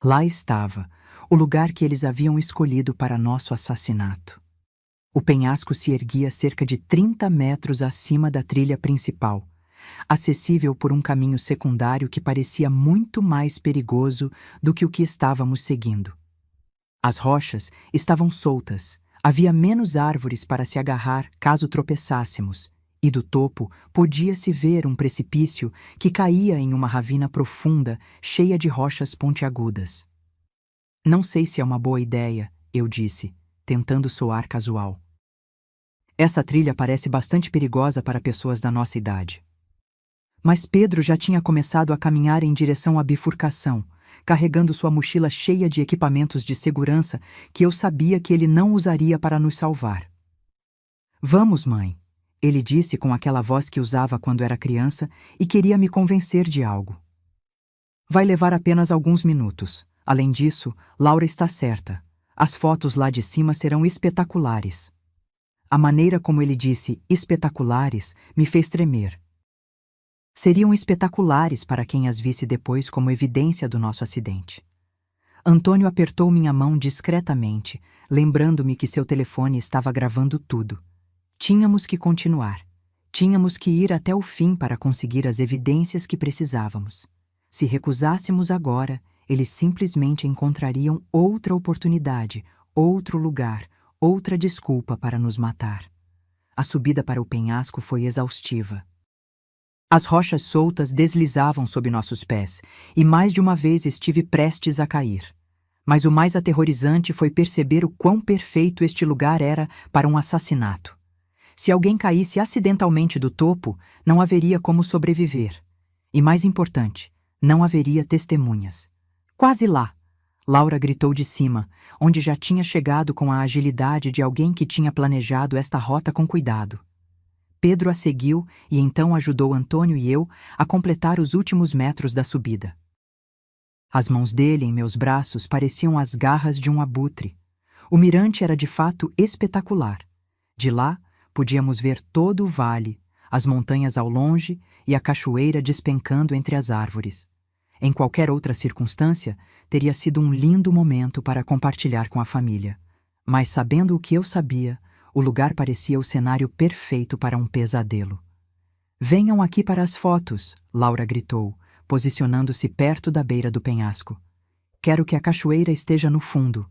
Lá estava, o lugar que eles haviam escolhido para nosso assassinato. O penhasco se erguia cerca de 30 metros acima da trilha principal, acessível por um caminho secundário que parecia muito mais perigoso do que o que estávamos seguindo. As rochas estavam soltas, havia menos árvores para se agarrar caso tropeçássemos, e do topo podia-se ver um precipício que caía em uma ravina profunda, cheia de rochas pontiagudas. Não sei se é uma boa ideia, eu disse, tentando soar casual. Essa trilha parece bastante perigosa para pessoas da nossa idade. Mas Pedro já tinha começado a caminhar em direção à bifurcação, carregando sua mochila cheia de equipamentos de segurança que eu sabia que ele não usaria para nos salvar. Vamos, mãe, ele disse com aquela voz que usava quando era criança e queria me convencer de algo. Vai levar apenas alguns minutos. Além disso, Laura está certa. As fotos lá de cima serão espetaculares. A maneira como ele disse espetaculares me fez tremer. Seriam espetaculares para quem as visse depois como evidência do nosso acidente. Antônio apertou minha mão discretamente, lembrando-me que seu telefone estava gravando tudo. Tínhamos que continuar. Tínhamos que ir até o fim para conseguir as evidências que precisávamos. Se recusássemos agora, eles simplesmente encontrariam outra oportunidade, outro lugar, outra desculpa para nos matar. A subida para o penhasco foi exaustiva. As rochas soltas deslizavam sob nossos pés, e mais de uma vez estive prestes a cair. Mas o mais aterrorizante foi perceber o quão perfeito este lugar era para um assassinato. Se alguém caísse acidentalmente do topo, não haveria como sobreviver. E mais importante, não haveria testemunhas. Quase lá! Laura gritou de cima, onde já tinha chegado com a agilidade de alguém que tinha planejado esta rota com cuidado. Pedro a seguiu e então ajudou Antônio e eu a completar os últimos metros da subida. As mãos dele em meus braços pareciam as garras de um abutre. O mirante era de fato espetacular. De lá, podíamos ver todo o vale, as montanhas ao longe e a cachoeira despencando entre as árvores. Em qualquer outra circunstância, teria sido um lindo momento para compartilhar com a família. Mas sabendo o que eu sabia, o lugar parecia o cenário perfeito para um pesadelo. Venham aqui para as fotos, Laura gritou, posicionando-se perto da beira do penhasco. Quero que a cachoeira esteja no fundo.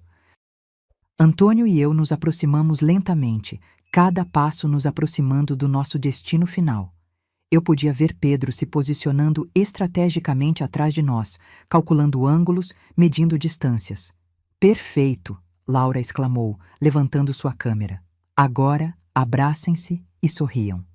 Antônio e eu nos aproximamos lentamente, cada passo nos aproximando do nosso destino final. Eu podia ver Pedro se posicionando estrategicamente atrás de nós, calculando ângulos, medindo distâncias. Perfeito! Laura exclamou, levantando sua câmera. Agora, abracem-se e sorriam.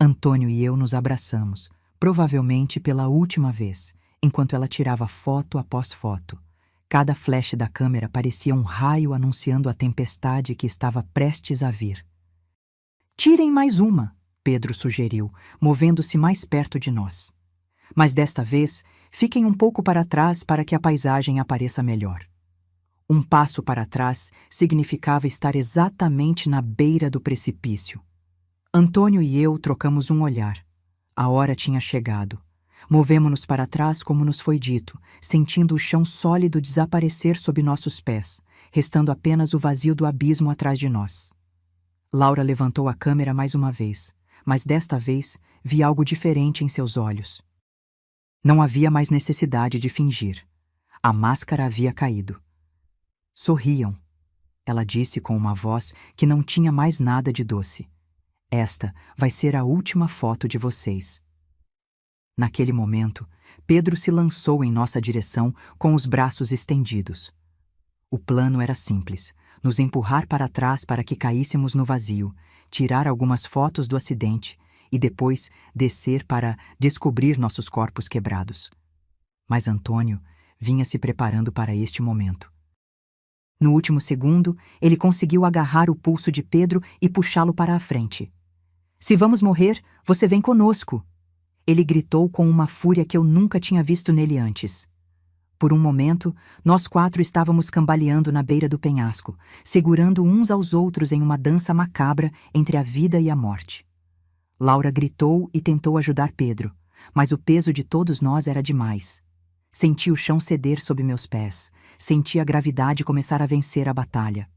Antônio e eu nos abraçamos, provavelmente pela última vez, enquanto ela tirava foto após foto. Cada flash da câmera parecia um raio anunciando a tempestade que estava prestes a vir. Tirem mais uma, Pedro sugeriu, movendo-se mais perto de nós. Mas desta vez, fiquem um pouco para trás para que a paisagem apareça melhor. Um passo para trás significava estar exatamente na beira do precipício. Antônio e eu trocamos um olhar. A hora tinha chegado. Movemo-nos para trás como nos foi dito, sentindo o chão sólido desaparecer sob nossos pés, restando apenas o vazio do abismo atrás de nós. Laura levantou a câmera mais uma vez, mas desta vez vi algo diferente em seus olhos. Não havia mais necessidade de fingir. A máscara havia caído. Sorriam, ela disse com uma voz que não tinha mais nada de doce. Esta vai ser a última foto de vocês. Naquele momento, Pedro se lançou em nossa direção com os braços estendidos. O plano era simples: nos empurrar para trás para que caíssemos no vazio, tirar algumas fotos do acidente e depois descer para descobrir nossos corpos quebrados. Mas Antônio vinha se preparando para este momento. No último segundo, ele conseguiu agarrar o pulso de Pedro e puxá-lo para a frente. Se vamos morrer, você vem conosco! Ele gritou com uma fúria que eu nunca tinha visto nele antes. Por um momento, nós 4 estávamos cambaleando na beira do penhasco, segurando uns aos outros em uma dança macabra entre a vida e a morte. Laura gritou e tentou ajudar Pedro, mas o peso de todos nós era demais. Senti o chão ceder sob meus pés, senti a gravidade começar a vencer a batalha.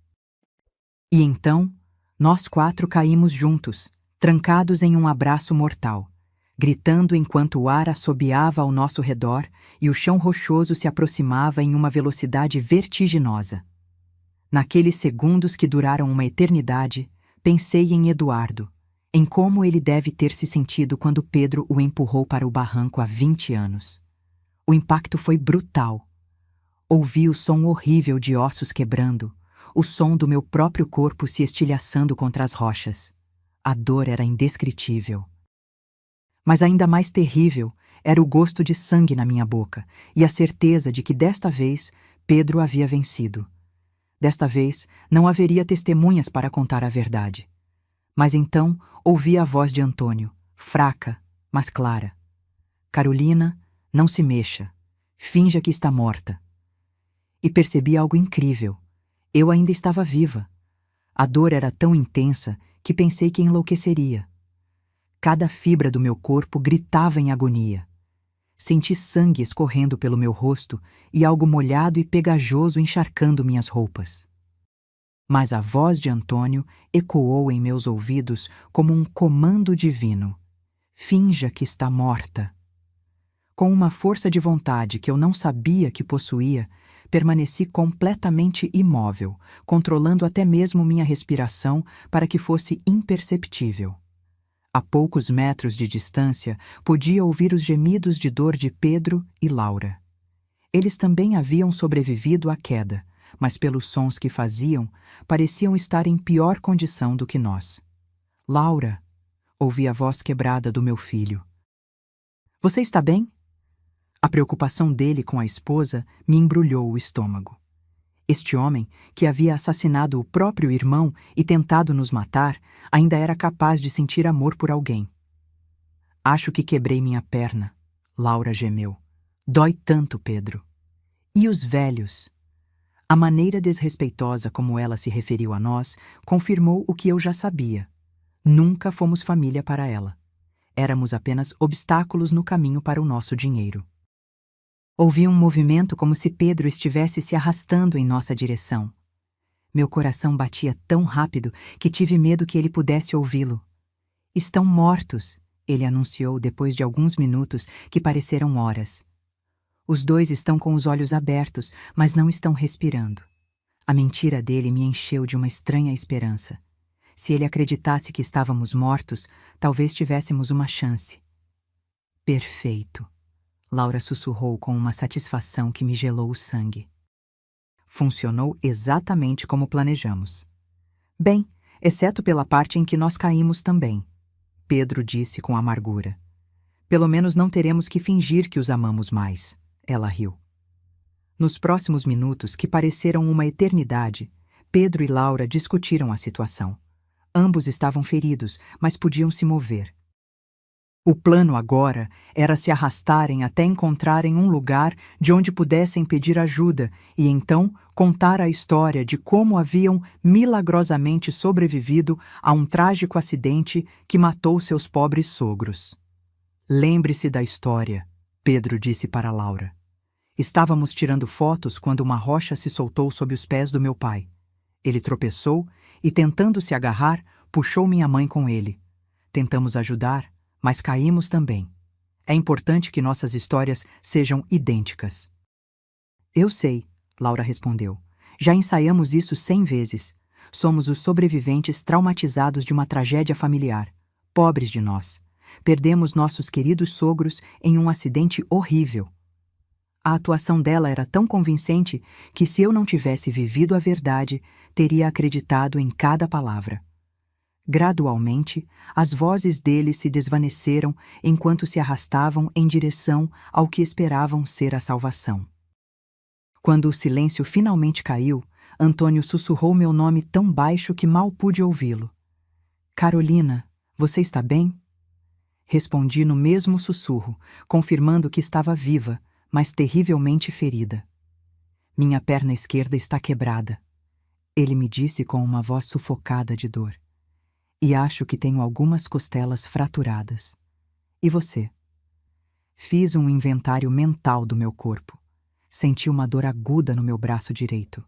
E então, nós 4 caímos juntos, trancados em um abraço mortal, gritando enquanto o ar assobiava ao nosso redor e o chão rochoso se aproximava em uma velocidade vertiginosa. Naqueles segundos que duraram uma eternidade, pensei em Eduardo, em como ele deve ter se sentido quando Pedro o empurrou para o barranco há 20 anos. O impacto foi brutal. Ouvi o som horrível de ossos quebrando, o som do meu próprio corpo se estilhaçando contra as rochas. A dor era indescritível. Mas ainda mais terrível era o gosto de sangue na minha boca e a certeza de que desta vez Pedro havia vencido. Desta vez não haveria testemunhas para contar a verdade. Mas então ouvi a voz de Antônio, fraca, mas clara. Carolina, não se mexa. Finja que está morta. E percebi algo incrível. Eu ainda estava viva. A dor era tão intensa que pensei que enlouqueceria. Cada fibra do meu corpo gritava em agonia. Senti sangue escorrendo pelo meu rosto e algo molhado e pegajoso encharcando minhas roupas. Mas a voz de Antônio ecoou em meus ouvidos como um comando divino. Finja que está morta. Com uma força de vontade que eu não sabia que possuía, permaneci completamente imóvel, controlando até mesmo minha respiração para que fosse imperceptível. A poucos metros de distância, podia ouvir os gemidos de dor de Pedro e Laura. Eles também haviam sobrevivido à queda, mas pelos sons que faziam, pareciam estar em pior condição do que nós. Laura, ouvi a voz quebrada do meu filho. Você está bem? A preocupação dele com a esposa me embrulhou o estômago. Este homem, que havia assassinado o próprio irmão e tentado nos matar, ainda era capaz de sentir amor por alguém. Acho que quebrei minha perna, Laura gemeu. Dói tanto, Pedro. E os velhos? A maneira desrespeitosa como ela se referiu a nós confirmou o que eu já sabia. Nunca fomos família para ela. Éramos apenas obstáculos no caminho para o nosso dinheiro. Ouvi um movimento como se Pedro estivesse se arrastando em nossa direção. Meu coração batia tão rápido que tive medo que ele pudesse ouvi-lo. Estão mortos, ele anunciou depois de alguns minutos que pareceram horas. Os dois estão com os olhos abertos, mas não estão respirando. A mentira dele me encheu de uma estranha esperança. Se ele acreditasse que estávamos mortos, talvez tivéssemos uma chance. Perfeito. Laura sussurrou com uma satisfação que me gelou o sangue. Funcionou exatamente como planejamos. Bem, exceto pela parte em que nós caímos também, Pedro disse com amargura. Pelo menos não teremos que fingir que os amamos mais, ela riu. Nos próximos minutos, que pareceram uma eternidade, Pedro e Laura discutiram a situação. Ambos estavam feridos, mas podiam se mover. O plano agora era se arrastarem até encontrarem um lugar de onde pudessem pedir ajuda e então contar a história de como haviam milagrosamente sobrevivido a um trágico acidente que matou seus pobres sogros. Lembre-se da história, Pedro disse para Laura. Estávamos tirando fotos quando uma rocha se soltou sob os pés do meu pai. Ele tropeçou e, tentando se agarrar, puxou minha mãe com ele. Tentamos ajudar, mas caímos também. É importante que nossas histórias sejam idênticas. Eu sei, Laura respondeu. Já ensaiamos isso 100 vezes. Somos os sobreviventes traumatizados de uma tragédia familiar. Pobres de nós. Perdemos nossos queridos sogros em um acidente horrível. A atuação dela era tão convincente que, se eu não tivesse vivido a verdade, teria acreditado em cada palavra. Gradualmente, as vozes deles se desvaneceram enquanto se arrastavam em direção ao que esperavam ser a salvação. Quando o silêncio finalmente caiu, Antônio sussurrou meu nome tão baixo que mal pude ouvi-lo. Carolina, você está bem? Respondi no mesmo sussurro, confirmando que estava viva, mas terrivelmente ferida. Minha perna esquerda está quebrada. Ele me disse com uma voz sufocada de dor. E acho que tenho algumas costelas fraturadas. E você? Fiz um inventário mental do meu corpo. Senti uma dor aguda no meu braço direito.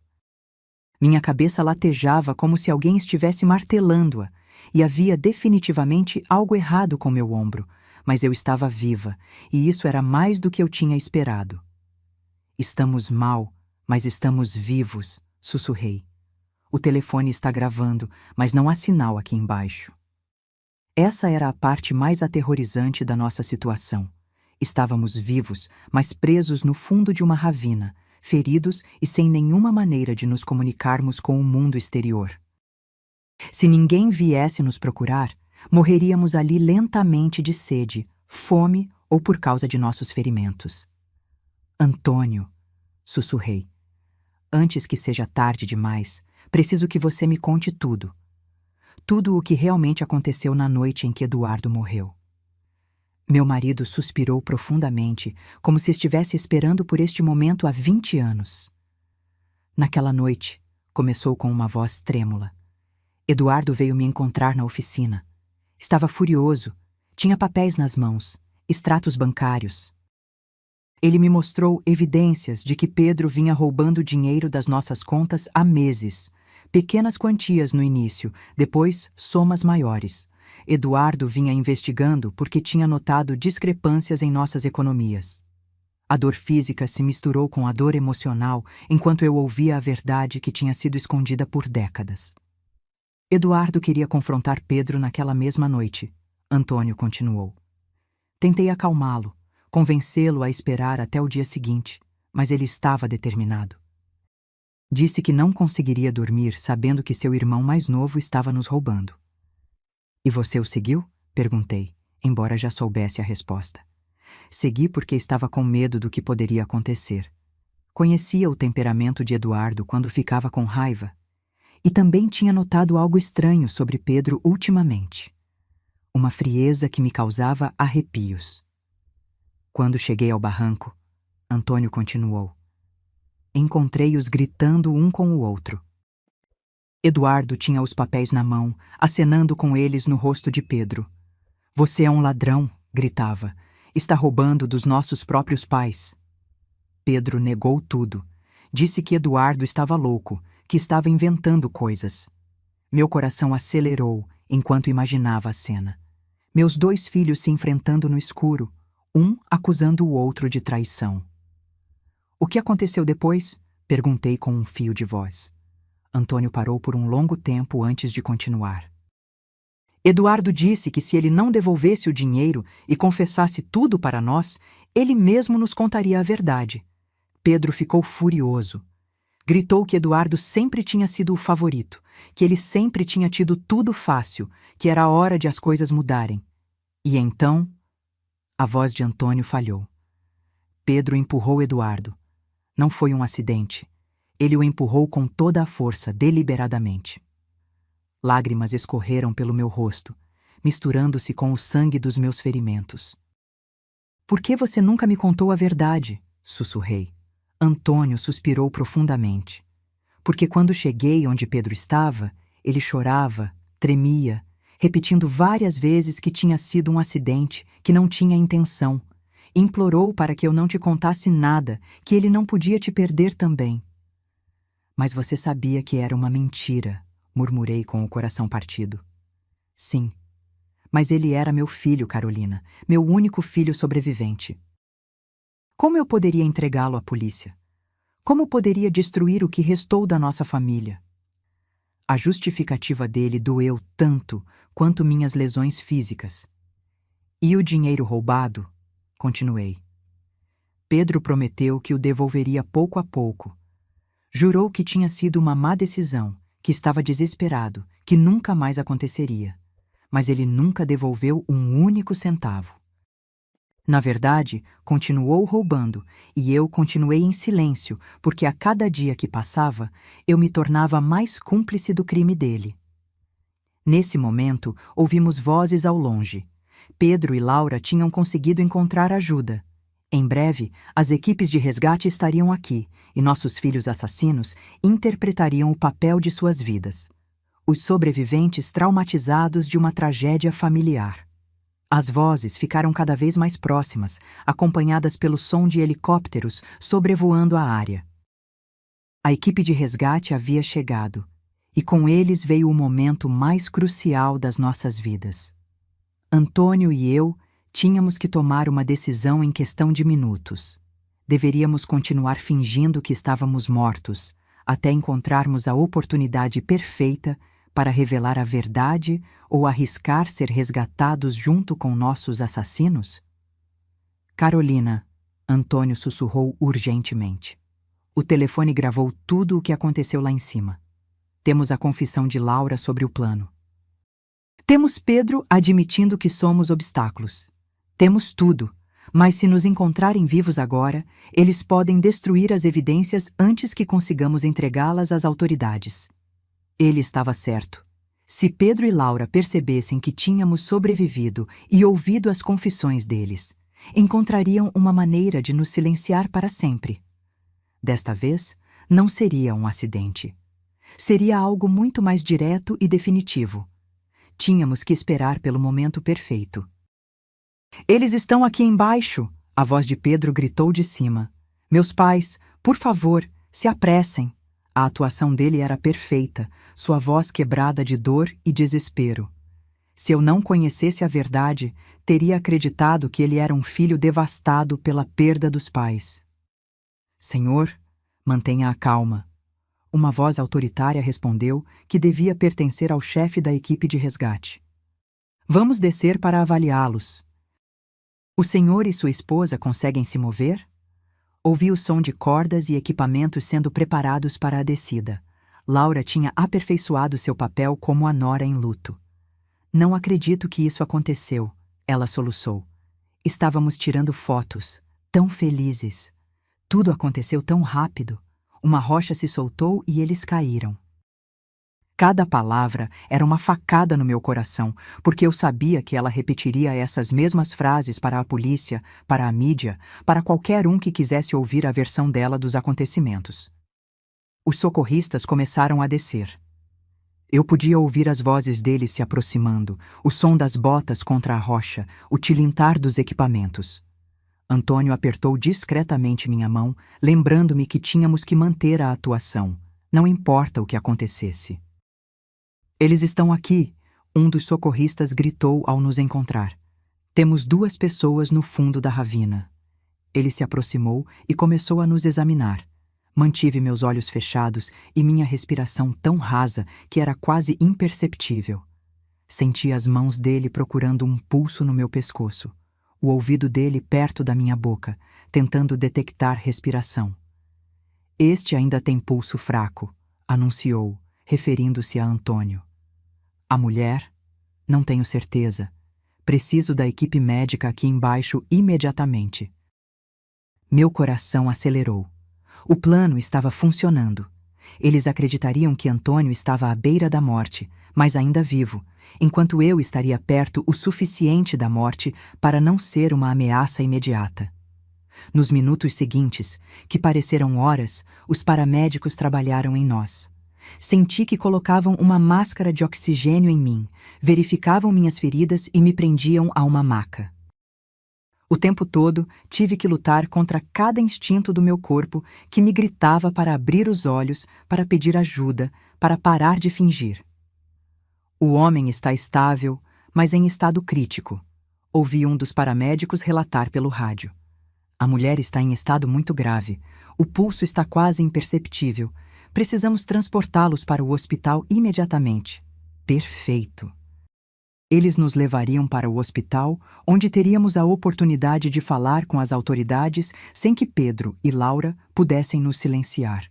Minha cabeça latejava como se alguém estivesse martelando-a, e havia definitivamente algo errado com meu ombro, mas eu estava viva, e isso era mais do que eu tinha esperado. Estamos mal, mas estamos vivos, sussurrei. O telefone está gravando, mas não há sinal aqui embaixo. Essa era a parte mais aterrorizante da nossa situação. Estávamos vivos, mas presos no fundo de uma ravina, feridos e sem nenhuma maneira de nos comunicarmos com o mundo exterior. Se ninguém viesse nos procurar, morreríamos ali lentamente de sede, fome ou por causa de nossos ferimentos. Antônio, sussurrei. Antes que seja tarde demais, preciso que você me conte tudo. Tudo o que realmente aconteceu na noite em que Eduardo morreu. Meu marido suspirou profundamente, como se estivesse esperando por este momento há 20 anos. Naquela noite, começou com uma voz trêmula. Eduardo veio me encontrar na oficina. Estava furioso. Tinha papéis nas mãos, extratos bancários. Ele me mostrou evidências de que Pedro vinha roubando dinheiro das nossas contas há meses. Pequenas quantias no início, depois somas maiores. Eduardo vinha investigando porque tinha notado discrepâncias em nossas economias. A dor física se misturou com a dor emocional enquanto eu ouvia a verdade que tinha sido escondida por décadas. Eduardo queria confrontar Pedro naquela mesma noite. Antônio continuou. Tentei acalmá-lo, convencê-lo a esperar até o dia seguinte, mas ele estava determinado. Disse que não conseguiria dormir sabendo que seu irmão mais novo estava nos roubando. E você o seguiu? Perguntei, embora já soubesse a resposta. Segui porque estava com medo do que poderia acontecer. Conhecia o temperamento de Eduardo quando ficava com raiva. E também tinha notado algo estranho sobre Pedro ultimamente. Uma frieza que me causava arrepios. Quando cheguei ao barranco, Antônio continuou. Encontrei-os gritando um com o outro. Eduardo tinha os papéis na mão, acenando com eles no rosto de Pedro. Você é um ladrão, gritava. Está roubando dos nossos próprios pais. Pedro negou tudo. Disse que Eduardo estava louco, que estava inventando coisas. Meu coração acelerou enquanto imaginava a cena. Meus 2 filhos se enfrentando no escuro, um acusando o outro de traição. O que aconteceu depois? Perguntei com um fio de voz. Antônio parou por um longo tempo antes de continuar. Eduardo disse que se ele não devolvesse o dinheiro e confessasse tudo para nós, ele mesmo nos contaria a verdade. Pedro ficou furioso. Gritou que Eduardo sempre tinha sido o favorito, que ele sempre tinha tido tudo fácil, que era a hora de as coisas mudarem. E então, a voz de Antônio falhou. Pedro empurrou Eduardo. Não foi um acidente. Ele o empurrou com toda a força, deliberadamente. Lágrimas escorreram pelo meu rosto, misturando-se com o sangue dos meus ferimentos. Por que você nunca me contou a verdade? Sussurrei. Antônio suspirou profundamente. Porque quando cheguei onde Pedro estava, ele chorava, tremia, repetindo várias vezes que tinha sido um acidente, que não tinha intenção. Implorou para que eu não te contasse nada, que ele não podia te perder também. Mas você sabia que era uma mentira, murmurei com o coração partido. Sim, mas ele era meu filho, Carolina, meu único filho sobrevivente. Como eu poderia entregá-lo à polícia? Como poderia destruir o que restou da nossa família? A justificativa dele doeu tanto quanto minhas lesões físicas. E o dinheiro roubado? Continuei. Pedro prometeu que o devolveria pouco a pouco. Jurou que tinha sido uma má decisão, que estava desesperado, que nunca mais aconteceria. Mas ele nunca devolveu um único centavo. Na verdade, continuou roubando, e eu continuei em silêncio, porque a cada dia que passava, eu me tornava mais cúmplice do crime dele. Nesse momento, ouvimos vozes ao longe. Pedro e Laura tinham conseguido encontrar ajuda. Em breve, as equipes de resgate estariam aqui e nossos filhos assassinos interpretariam o papel de suas vidas. Os sobreviventes traumatizados de uma tragédia familiar. As vozes ficaram cada vez mais próximas, acompanhadas pelo som de helicópteros sobrevoando a área. A equipe de resgate havia chegado, e com eles veio o momento mais crucial das nossas vidas. Antônio e eu tínhamos que tomar uma decisão em questão de minutos. Deveríamos continuar fingindo que estávamos mortos, até encontrarmos a oportunidade perfeita para revelar a verdade ou arriscar ser resgatados junto com nossos assassinos? Carolina, Antônio sussurrou urgentemente. O telefone gravou tudo o que aconteceu lá em cima. Temos a confissão de Laura sobre o plano. Temos Pedro admitindo que somos obstáculos. Temos tudo, mas se nos encontrarem vivos agora, eles podem destruir as evidências antes que consigamos entregá-las às autoridades. Ele estava certo. Se Pedro e Laura percebessem que tínhamos sobrevivido e ouvido as confissões deles, encontrariam uma maneira de nos silenciar para sempre. Desta vez, não seria um acidente. Seria algo muito mais direto e definitivo. Tínhamos que esperar pelo momento perfeito. Eles estão aqui embaixo, a voz de Pedro gritou de cima. Meus pais, por favor, se apressem. A atuação dele era perfeita, sua voz quebrada de dor e desespero. Se eu não conhecesse a verdade, teria acreditado que ele era um filho devastado pela perda dos pais. Senhor, mantenha a calma. Uma voz autoritária respondeu que devia pertencer ao chefe da equipe de resgate. Vamos descer para avaliá-los. O senhor e sua esposa conseguem se mover? Ouvi o som de cordas e equipamentos sendo preparados para a descida. Laura tinha aperfeiçoado seu papel como a nora em luto. Não acredito que isso aconteceu, ela soluçou. Estávamos tirando fotos, tão felizes. Tudo aconteceu tão rápido. Uma rocha se soltou e eles caíram. Cada palavra era uma facada no meu coração, porque eu sabia que ela repetiria essas mesmas frases para a polícia, para a mídia, para qualquer um que quisesse ouvir a versão dela dos acontecimentos. Os socorristas começaram a descer. Eu podia ouvir as vozes deles se aproximando, o som das botas contra a rocha, o tilintar dos equipamentos. Antônio apertou discretamente minha mão, lembrando-me que tínhamos que manter a atuação, não importa o que acontecesse. Eles estão aqui, um dos socorristas gritou ao nos encontrar. Temos 2 pessoas no fundo da ravina. Ele se aproximou e começou a nos examinar. Mantive meus olhos fechados e minha respiração tão rasa que era quase imperceptível. Senti as mãos dele procurando um pulso no meu pescoço, o ouvido dele perto da minha boca, tentando detectar respiração. Este ainda tem pulso fraco, anunciou, referindo-se a Antônio. A mulher? Não tenho certeza. Preciso da equipe médica aqui embaixo imediatamente. Meu coração acelerou. O plano estava funcionando. Eles acreditariam que Antônio estava à beira da morte, mas ainda vivo, enquanto eu estaria perto o suficiente da morte para não ser uma ameaça imediata. Nos minutos seguintes, que pareceram horas, os paramédicos trabalharam em nós. Senti que colocavam uma máscara de oxigênio em mim, verificavam minhas feridas e me prendiam a uma maca. O tempo todo, tive que lutar contra cada instinto do meu corpo que me gritava para abrir os olhos, para pedir ajuda, para parar de fingir. O homem está estável, mas em estado crítico, ouvi um dos paramédicos relatar pelo rádio. A mulher está em estado muito grave, o pulso está quase imperceptível. Precisamos transportá-los para o hospital imediatamente. Perfeito. Eles nos levariam para o hospital, onde teríamos a oportunidade de falar com as autoridades sem que Pedro e Laura pudessem nos silenciar.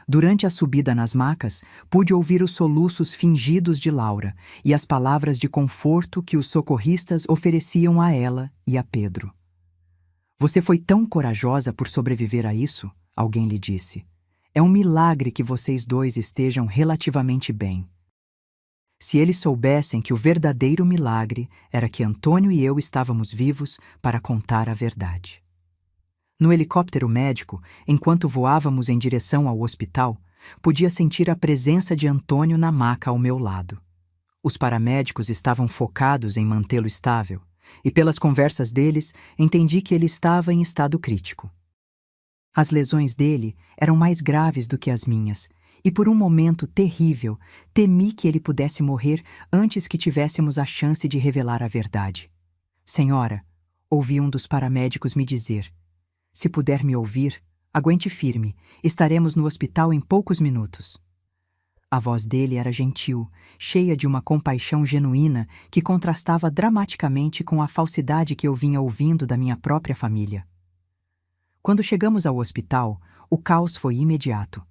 Durante a subida nas macas, pude ouvir os soluços fingidos de Laura e as palavras de conforto que os socorristas ofereciam a ela e a Pedro. Você foi tão corajosa por sobreviver a isso, alguém lhe disse. É um milagre que vocês 2 estejam relativamente bem. Se eles soubessem que o verdadeiro milagre era que Antônio e eu estávamos vivos para contar a verdade. No helicóptero médico, enquanto voávamos em direção ao hospital, podia sentir a presença de Antônio na maca ao meu lado. Os paramédicos estavam focados em mantê-lo estável, e pelas conversas deles, entendi que ele estava em estado crítico. As lesões dele eram mais graves do que as minhas, e por um momento terrível, temi que ele pudesse morrer antes que tivéssemos a chance de revelar a verdade. Senhora, ouvi um dos paramédicos me dizer, se puder me ouvir, aguente firme, estaremos no hospital em poucos minutos. A voz dele era gentil, cheia de uma compaixão genuína que contrastava dramaticamente com a falsidade que eu vinha ouvindo da minha própria família. Quando chegamos ao hospital, o caos foi imediato.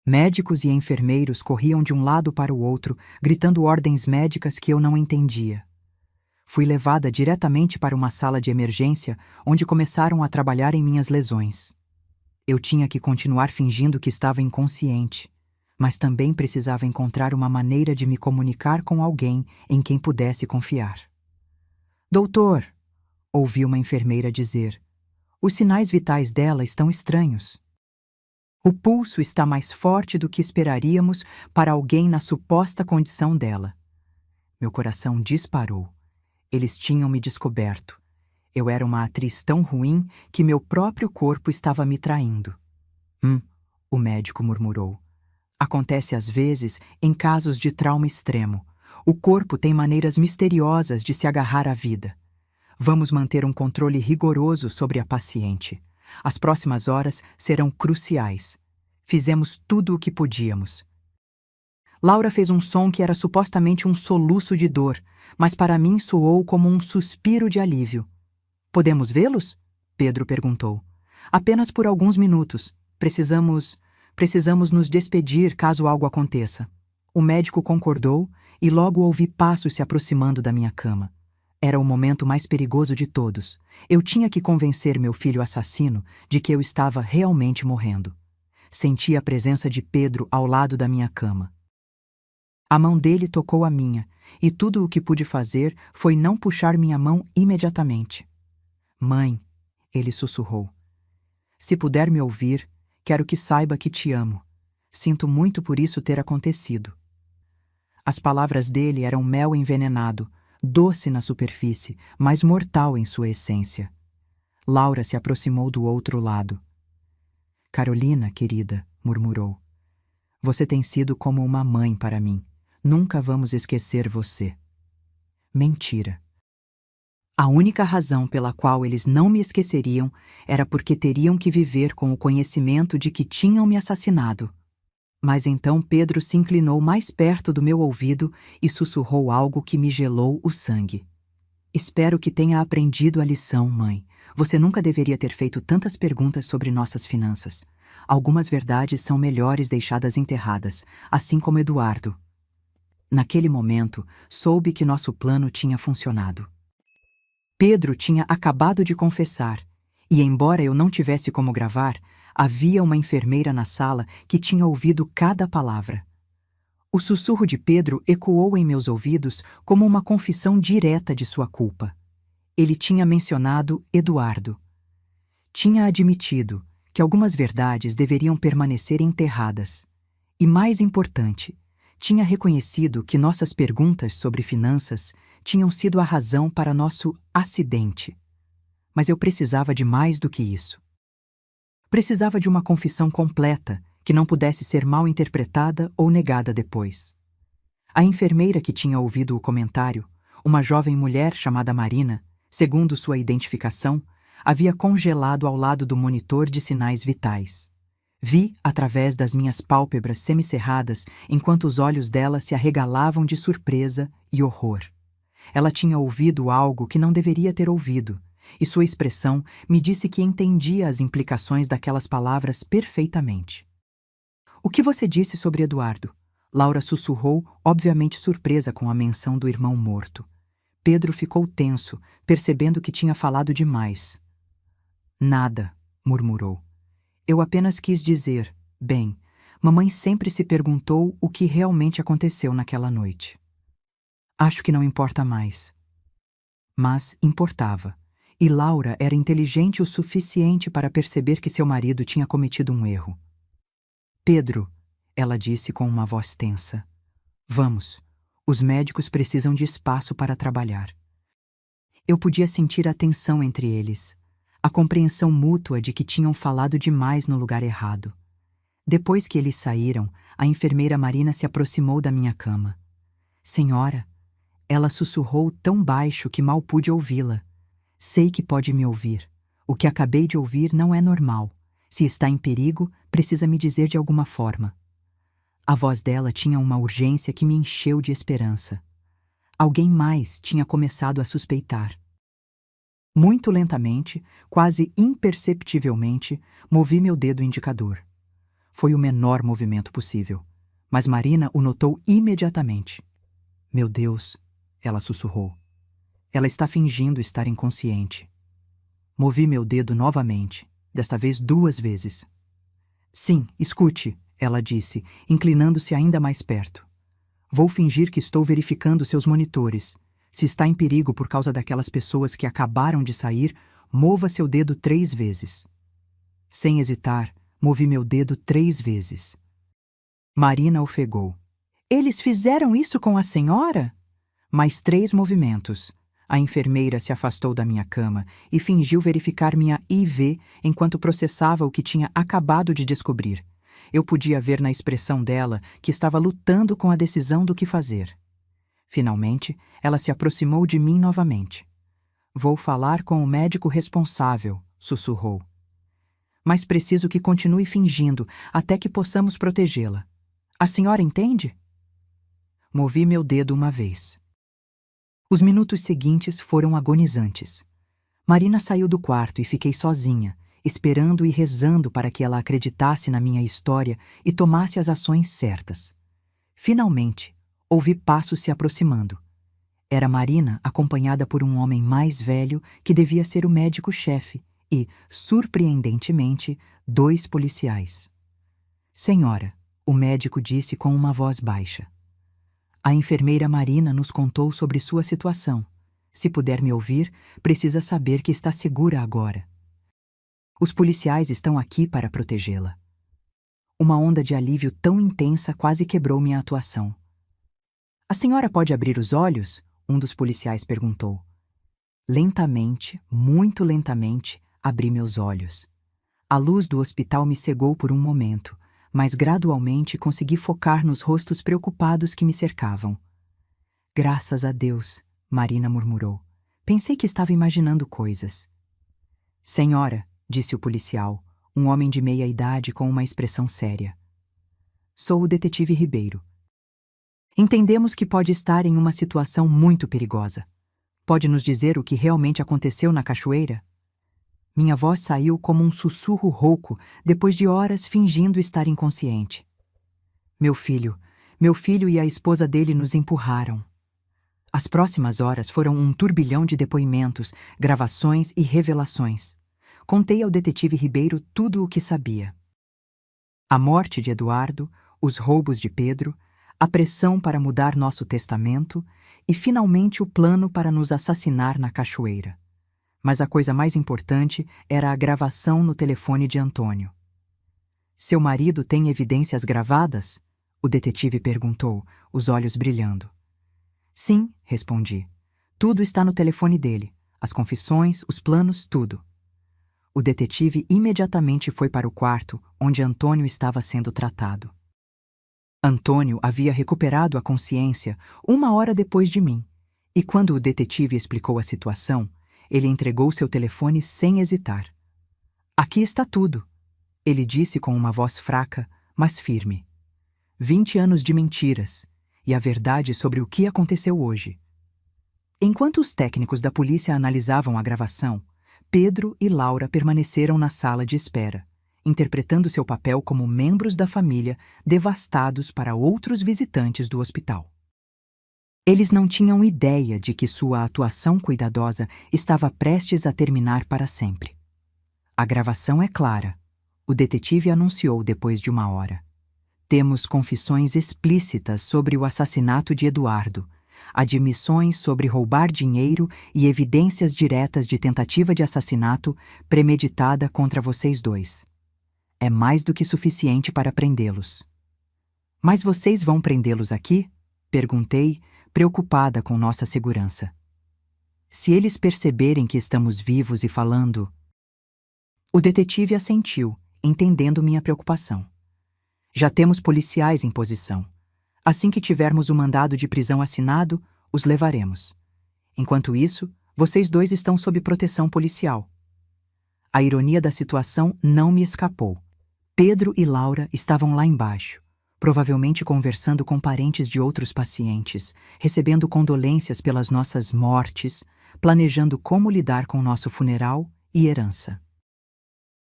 Médicos e enfermeiros corriam de um lado para o outro, gritando ordens médicas que eu não entendia. Fui levada diretamente para uma sala de emergência, onde começaram a trabalhar em minhas lesões. Eu tinha que continuar fingindo que estava inconsciente, mas também precisava encontrar uma maneira de me comunicar com alguém em quem pudesse confiar. Doutor, ouvi uma enfermeira dizer, os sinais vitais dela estão estranhos. O pulso está mais forte do que esperaríamos para alguém na suposta condição dela. Meu coração disparou. Eles tinham me descoberto. Eu era uma atriz tão ruim que meu próprio corpo estava me traindo. O médico murmurou. Acontece às vezes em casos de trauma extremo. O corpo tem maneiras misteriosas de se agarrar à vida. Vamos manter um controle rigoroso sobre a paciente. As próximas horas serão cruciais. Fizemos tudo o que podíamos. Laura fez um som que era supostamente um soluço de dor, mas para mim soou como um suspiro de alívio. Podemos vê-los? Pedro perguntou. Apenas por alguns minutos. Precisamos nos despedir caso algo aconteça. O médico concordou e logo ouvi passos se aproximando da minha cama. Era o momento mais perigoso de todos. Eu tinha que convencer meu filho assassino de que eu estava realmente morrendo. Senti a presença de Pedro ao lado da minha cama. A mão dele tocou a minha, e tudo o que pude fazer foi não puxar minha mão imediatamente. Mãe, ele sussurrou. Se puder me ouvir, quero que saiba que te amo. Sinto muito por isso ter acontecido. As palavras dele eram mel envenenado, doce na superfície, mas mortal em sua essência. Laura se aproximou do outro lado. Carolina, querida, murmurou. Você tem sido como uma mãe para mim. Nunca vamos esquecer você. Mentira. A única razão pela qual eles não me esqueceriam era porque teriam que viver com o conhecimento de que tinham me assassinado. Mas então Pedro se inclinou mais perto do meu ouvido e sussurrou algo que me gelou o sangue. Espero que tenha aprendido a lição, mãe. Você nunca deveria ter feito tantas perguntas sobre nossas finanças. Algumas verdades são melhores deixadas enterradas, assim como Eduardo. Naquele momento, soube que nosso plano tinha funcionado. Pedro tinha acabado de confessar, e embora eu não tivesse como gravar, havia uma enfermeira na sala que tinha ouvido cada palavra. O sussurro de Pedro ecoou em meus ouvidos como uma confissão direta de sua culpa. Ele tinha mencionado Eduardo. Tinha admitido que algumas verdades deveriam permanecer enterradas. E mais importante, tinha reconhecido que nossas perguntas sobre finanças tinham sido a razão para nosso acidente. Mas eu precisava de mais do que isso. Precisava de uma confissão completa, que não pudesse ser mal interpretada ou negada depois. A enfermeira que tinha ouvido o comentário, uma jovem mulher chamada Marina, segundo sua identificação, havia congelado ao lado do monitor de sinais vitais. Vi através das minhas pálpebras semicerradas enquanto os olhos dela se arregalavam de surpresa e horror. Ela tinha ouvido algo que não deveria ter ouvido, e sua expressão me disse que entendia as implicações daquelas palavras perfeitamente. O que você disse sobre Eduardo? Laura sussurrou, obviamente surpresa com a menção do irmão morto. Pedro ficou tenso, percebendo que tinha falado demais. Nada, murmurou. Eu apenas quis dizer, bem, mamãe sempre se perguntou o que realmente aconteceu naquela noite. Acho que não importa mais. Mas importava, E Laura era inteligente o suficiente para perceber que seu marido tinha cometido um erro. Pedro, ela disse com uma voz tensa. Vamos, os médicos precisam de espaço para trabalhar. Eu podia sentir a tensão entre eles, a compreensão mútua de que tinham falado demais no lugar errado. Depois que eles saíram, a enfermeira Marina se aproximou da minha cama. Senhora, ela sussurrou tão baixo que mal pude ouvi-la. Sei que pode me ouvir. O que acabei de ouvir não é normal. Se está em perigo, precisa me dizer de alguma forma. A voz dela tinha uma urgência que me encheu de esperança. Alguém mais tinha começado a suspeitar. Muito lentamente, quase imperceptivelmente, movi meu dedo indicador. Foi o menor movimento possível, mas Marina o notou imediatamente. Meu Deus, ela sussurrou. Ela está fingindo estar inconsciente. Movi meu dedo novamente, desta vez 2 vezes. Sim, escute, ela disse, inclinando-se ainda mais perto. Vou fingir que estou verificando seus monitores. Se está em perigo por causa daquelas pessoas que acabaram de sair, mova seu dedo 3 vezes. Sem hesitar, movi meu dedo 3 vezes. Marina ofegou. Eles fizeram isso com a senhora? Mais 3 movimentos. A enfermeira se afastou da minha cama e fingiu verificar minha IV enquanto processava o que tinha acabado de descobrir. Eu podia ver na expressão dela que estava lutando com a decisão do que fazer. Finalmente, ela se aproximou de mim novamente. Vou falar com o médico responsável, sussurrou. Mas preciso que continue fingindo até que possamos protegê-la. A senhora entende? Movi meu dedo uma vez. Os minutos seguintes foram agonizantes. Marina saiu do quarto e fiquei sozinha, esperando e rezando para que ela acreditasse na minha história e tomasse as ações certas. Finalmente, ouvi passos se aproximando. Era Marina acompanhada por um homem mais velho que devia ser o médico-chefe e, surpreendentemente, 2 policiais. Senhora, o médico disse com uma voz baixa. A enfermeira Marina nos contou sobre sua situação. Se puder me ouvir, precisa saber que está segura agora. Os policiais estão aqui para protegê-la. Uma onda de alívio tão intensa quase quebrou minha atuação. A senhora pode abrir os olhos? Um dos policiais perguntou. Lentamente, muito lentamente, abri meus olhos. A luz do hospital me cegou por um momento, mas gradualmente consegui focar nos rostos preocupados que me cercavam. Graças a Deus, Marina murmurou. Pensei que estava imaginando coisas. Senhora, disse o policial, um homem de meia idade com uma expressão séria. Sou o detetive Ribeiro. Entendemos que pode estar em uma situação muito perigosa. Pode nos dizer o que realmente aconteceu na cachoeira? Minha voz saiu como um sussurro rouco depois de horas fingindo estar inconsciente. Meu filho e a esposa dele nos empurraram. As próximas horas foram um turbilhão de depoimentos, gravações e revelações. Contei ao detetive Ribeiro tudo o que sabia. A morte de Eduardo, os roubos de Pedro, a pressão para mudar nosso testamento e, finalmente, o plano para nos assassinar na cachoeira. Mas a coisa mais importante era a gravação no telefone de Antônio. Seu marido tem evidências gravadas? O detetive perguntou, os olhos brilhando. Sim, respondi. Tudo está no telefone dele. As confissões, os planos, tudo. O detetive imediatamente foi para o quarto onde Antônio estava sendo tratado. Antônio havia recuperado a consciência 1 hora depois de mim, e quando o detetive explicou a situação, ele entregou seu telefone sem hesitar. Aqui está tudo, ele disse com uma voz fraca, mas firme. 20 anos de mentiras, e a verdade sobre o que aconteceu hoje. Enquanto os técnicos da polícia analisavam a gravação, Pedro e Laura permaneceram na sala de espera, interpretando seu papel como membros da família devastados para outros visitantes do hospital. Eles não tinham ideia de que sua atuação cuidadosa estava prestes a terminar para sempre. A gravação é clara. O detetive anunciou depois de 1 hora. Temos confissões explícitas sobre o assassinato de Eduardo, admissões sobre roubar dinheiro e evidências diretas de tentativa de assassinato premeditada contra vocês dois. É mais do que suficiente para prendê-los. Mas vocês vão prendê-los aqui? Perguntei, preocupada com nossa segurança. Se eles perceberem que estamos vivos e falando... O detetive assentiu, entendendo minha preocupação. Já temos policiais em posição. Assim que tivermos o mandado de prisão assinado, os levaremos. Enquanto isso, vocês dois estão sob proteção policial. A ironia da situação não me escapou. Pedro e Laura estavam lá embaixo, provavelmente conversando com parentes de outros pacientes, recebendo condolências pelas nossas mortes, planejando como lidar com nosso funeral e herança.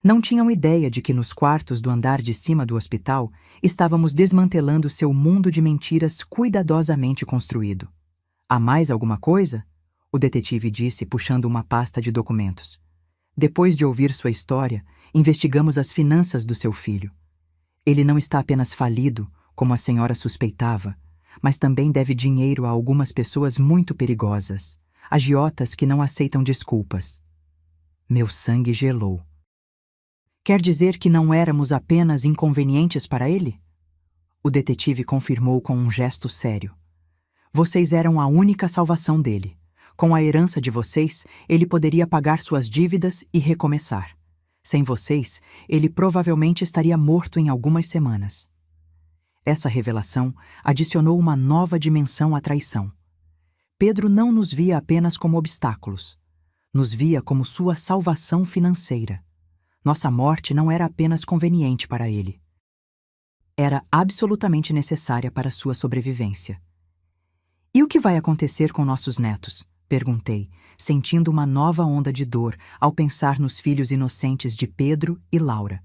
Não tinham ideia de que nos quartos do andar de cima do hospital estávamos desmantelando seu mundo de mentiras cuidadosamente construído. Há mais alguma coisa? O detetive disse, puxando uma pasta de documentos. Depois de ouvir sua história, investigamos as finanças do seu filho. Ele não está apenas falido, como a senhora suspeitava, mas também deve dinheiro a algumas pessoas muito perigosas, agiotas que não aceitam desculpas. Meu sangue gelou. Quer dizer que não éramos apenas inconvenientes para ele? O detetive confirmou com um gesto sério. Vocês eram a única salvação dele. Com a herança de vocês, ele poderia pagar suas dívidas e recomeçar. Sem vocês, ele provavelmente estaria morto em algumas semanas. Essa revelação adicionou uma nova dimensão à traição. Pedro não nos via apenas como obstáculos. Nos via como sua salvação financeira. Nossa morte não era apenas conveniente para ele. Era absolutamente necessária para sua sobrevivência. E o que vai acontecer com nossos netos? Perguntei, sentindo uma nova onda de dor ao pensar nos filhos inocentes de Pedro e Laura.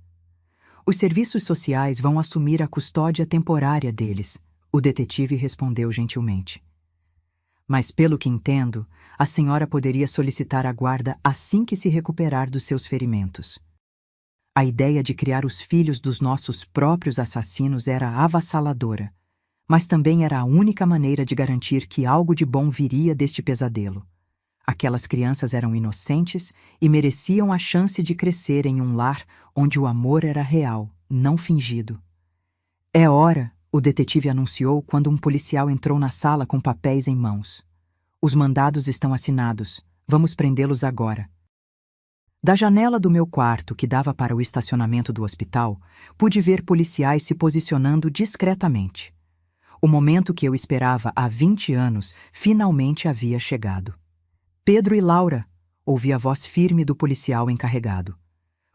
Os serviços sociais vão assumir a custódia temporária deles, o detetive respondeu gentilmente. Mas pelo que entendo, a senhora poderia solicitar a guarda assim que se recuperar dos seus ferimentos. A ideia de criar os filhos dos nossos próprios assassinos era avassaladora, mas também era a única maneira de garantir que algo de bom viria deste pesadelo. Aquelas crianças eram inocentes e mereciam a chance de crescer em um lar onde o amor era real, não fingido. É hora, o detetive anunciou quando um policial entrou na sala com papéis em mãos. Os mandados estão assinados. Vamos prendê-los agora. Da janela do meu quarto, que dava para o estacionamento do hospital, pude ver policiais se posicionando discretamente. O momento que eu esperava há 20 anos finalmente havia chegado. Pedro e Laura, ouvi a voz firme do policial encarregado.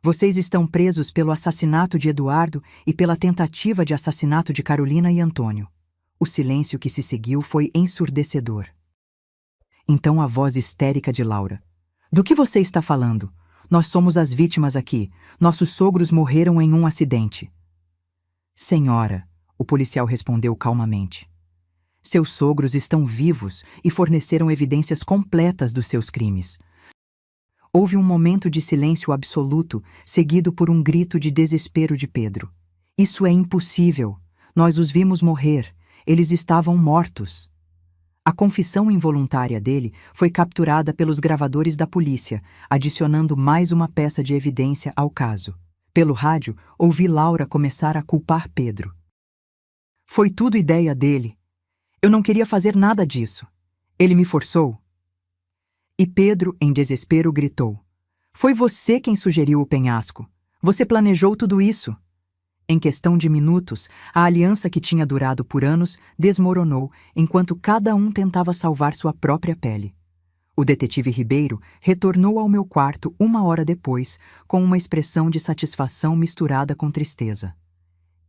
Vocês estão presos pelo assassinato de Eduardo e pela tentativa de assassinato de Carolina e Antônio. O silêncio que se seguiu foi ensurdecedor. Então a voz histérica de Laura. Do que você está falando? Nós somos as vítimas aqui. Nossos sogros morreram em um acidente. Senhora, o policial respondeu calmamente. Seus sogros estão vivos e forneceram evidências completas dos seus crimes. Houve um momento de silêncio absoluto, seguido por um grito de desespero de Pedro. Isso é impossível. Nós os vimos morrer. Eles estavam mortos. A confissão involuntária dele foi capturada pelos gravadores da polícia, adicionando mais uma peça de evidência ao caso. Pelo rádio, ouvi Laura começar a culpar Pedro. Foi tudo ideia dele. Eu não queria fazer nada disso. Ele me forçou. E Pedro, em desespero, gritou. Foi você quem sugeriu o penhasco. Você planejou tudo isso. Em questão de minutos, a aliança que tinha durado por anos desmoronou enquanto cada um tentava salvar sua própria pele. O detetive Ribeiro retornou ao meu quarto 1 hora depois, com uma expressão de satisfação misturada com tristeza.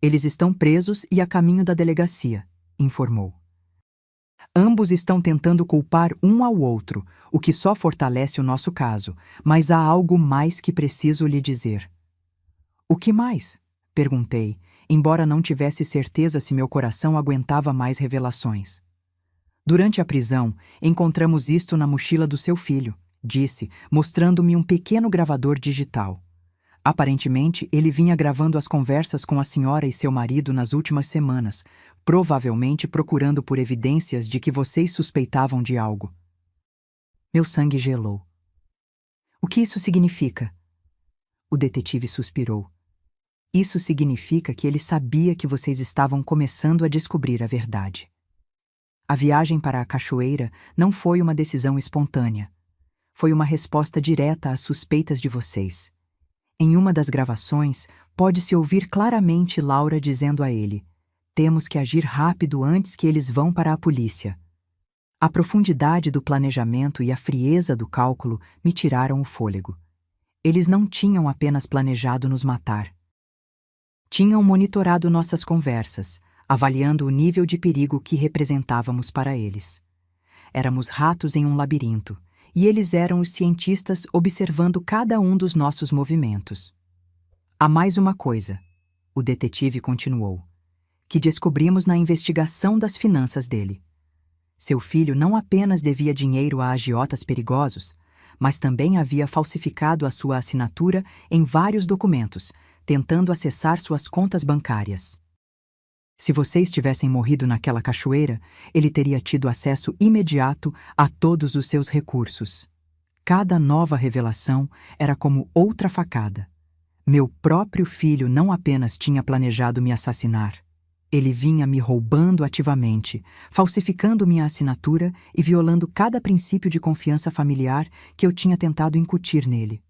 Eles estão presos e a caminho da delegacia, informou. Ambos estão tentando culpar um ao outro, o que só fortalece o nosso caso, mas há algo mais que preciso lhe dizer. O que mais? Perguntei, embora não tivesse certeza se meu coração aguentava mais revelações. Durante a prisão, encontramos isto na mochila do seu filho, disse, mostrando-me um pequeno gravador digital. Aparentemente, ele vinha gravando as conversas com a senhora e seu marido nas últimas semanas, provavelmente procurando por evidências de que vocês suspeitavam de algo. Meu sangue gelou. O que isso significa? O detetive suspirou. Isso significa que ele sabia que vocês estavam começando a descobrir a verdade. A viagem para a cachoeira não foi uma decisão espontânea. Foi uma resposta direta às suspeitas de vocês. Em uma das gravações, pode-se ouvir claramente Laura dizendo a ele: "Temos que agir rápido antes que eles vão para a polícia." A profundidade do planejamento e a frieza do cálculo me tiraram o fôlego. Eles não tinham apenas planejado nos matar. Tinham monitorado nossas conversas, avaliando o nível de perigo que representávamos para eles. Éramos ratos em um labirinto, e eles eram os cientistas observando cada um dos nossos movimentos. Há mais uma coisa, o detetive continuou, que descobrimos na investigação das finanças dele. Seu filho não apenas devia dinheiro a agiotas perigosos, mas também havia falsificado a sua assinatura em vários documentos, tentando acessar suas contas bancárias. Se vocês tivessem morrido naquela cachoeira, ele teria tido acesso imediato a todos os seus recursos. Cada nova revelação era como outra facada. Meu próprio filho não apenas tinha planejado me assassinar, ele vinha me roubando ativamente, falsificando minha assinatura e violando cada princípio de confiança familiar que eu tinha tentado incutir nele.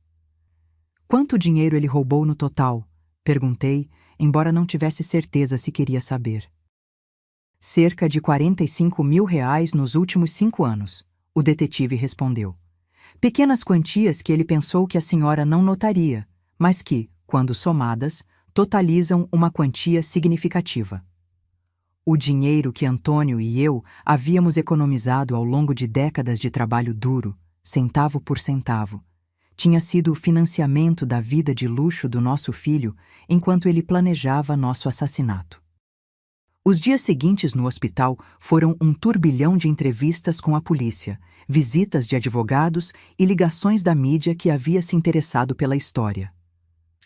Quanto dinheiro ele roubou no total? Perguntei, embora não tivesse certeza se queria saber. Cerca de R$ 45.000 nos últimos 5 anos, o detetive respondeu. Pequenas quantias que ele pensou que a senhora não notaria, mas que, quando somadas, totalizam uma quantia significativa. O dinheiro que Antônio e eu havíamos economizado ao longo de décadas de trabalho duro, centavo por centavo, tinha sido o financiamento da vida de luxo do nosso filho enquanto ele planejava nosso assassinato. Os dias seguintes no hospital foram um turbilhão de entrevistas com a polícia, visitas de advogados e ligações da mídia que havia se interessado pela história.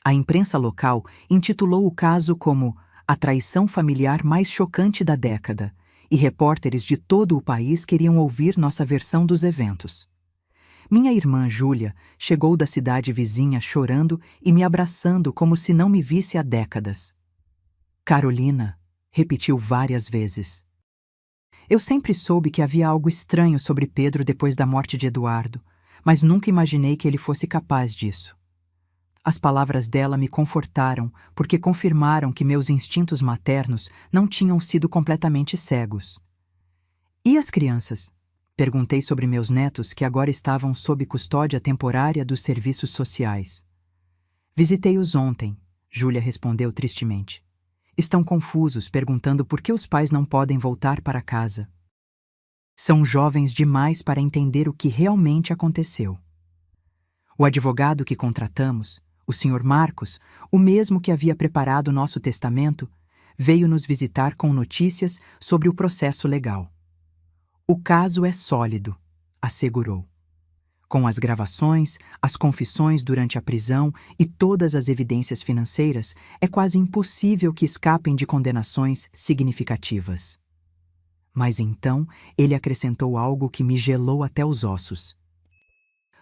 A imprensa local intitulou o caso como a traição familiar mais chocante da década, e repórteres de todo o país queriam ouvir nossa versão dos eventos. Minha irmã Júlia chegou da cidade vizinha chorando e me abraçando como se não me visse há décadas. Carolina, repetiu várias vezes. Eu sempre soube que havia algo estranho sobre Pedro depois da morte de Eduardo, mas nunca imaginei que ele fosse capaz disso. As palavras dela me confortaram porque confirmaram que meus instintos maternos não tinham sido completamente cegos. E as crianças? Perguntei sobre meus netos que agora estavam sob custódia temporária dos serviços sociais. Visitei-os ontem, Júlia respondeu tristemente. Estão confusos, perguntando por que os pais não podem voltar para casa. São jovens demais para entender o que realmente aconteceu. O advogado que contratamos, o Sr. Marcos, o mesmo que havia preparado nosso testamento, veio nos visitar com notícias sobre o processo legal. O caso é sólido, assegurou. Com as gravações, as confissões durante a prisão e todas as evidências financeiras, é quase impossível que escapem de condenações significativas. Mas então ele acrescentou algo que me gelou até os ossos.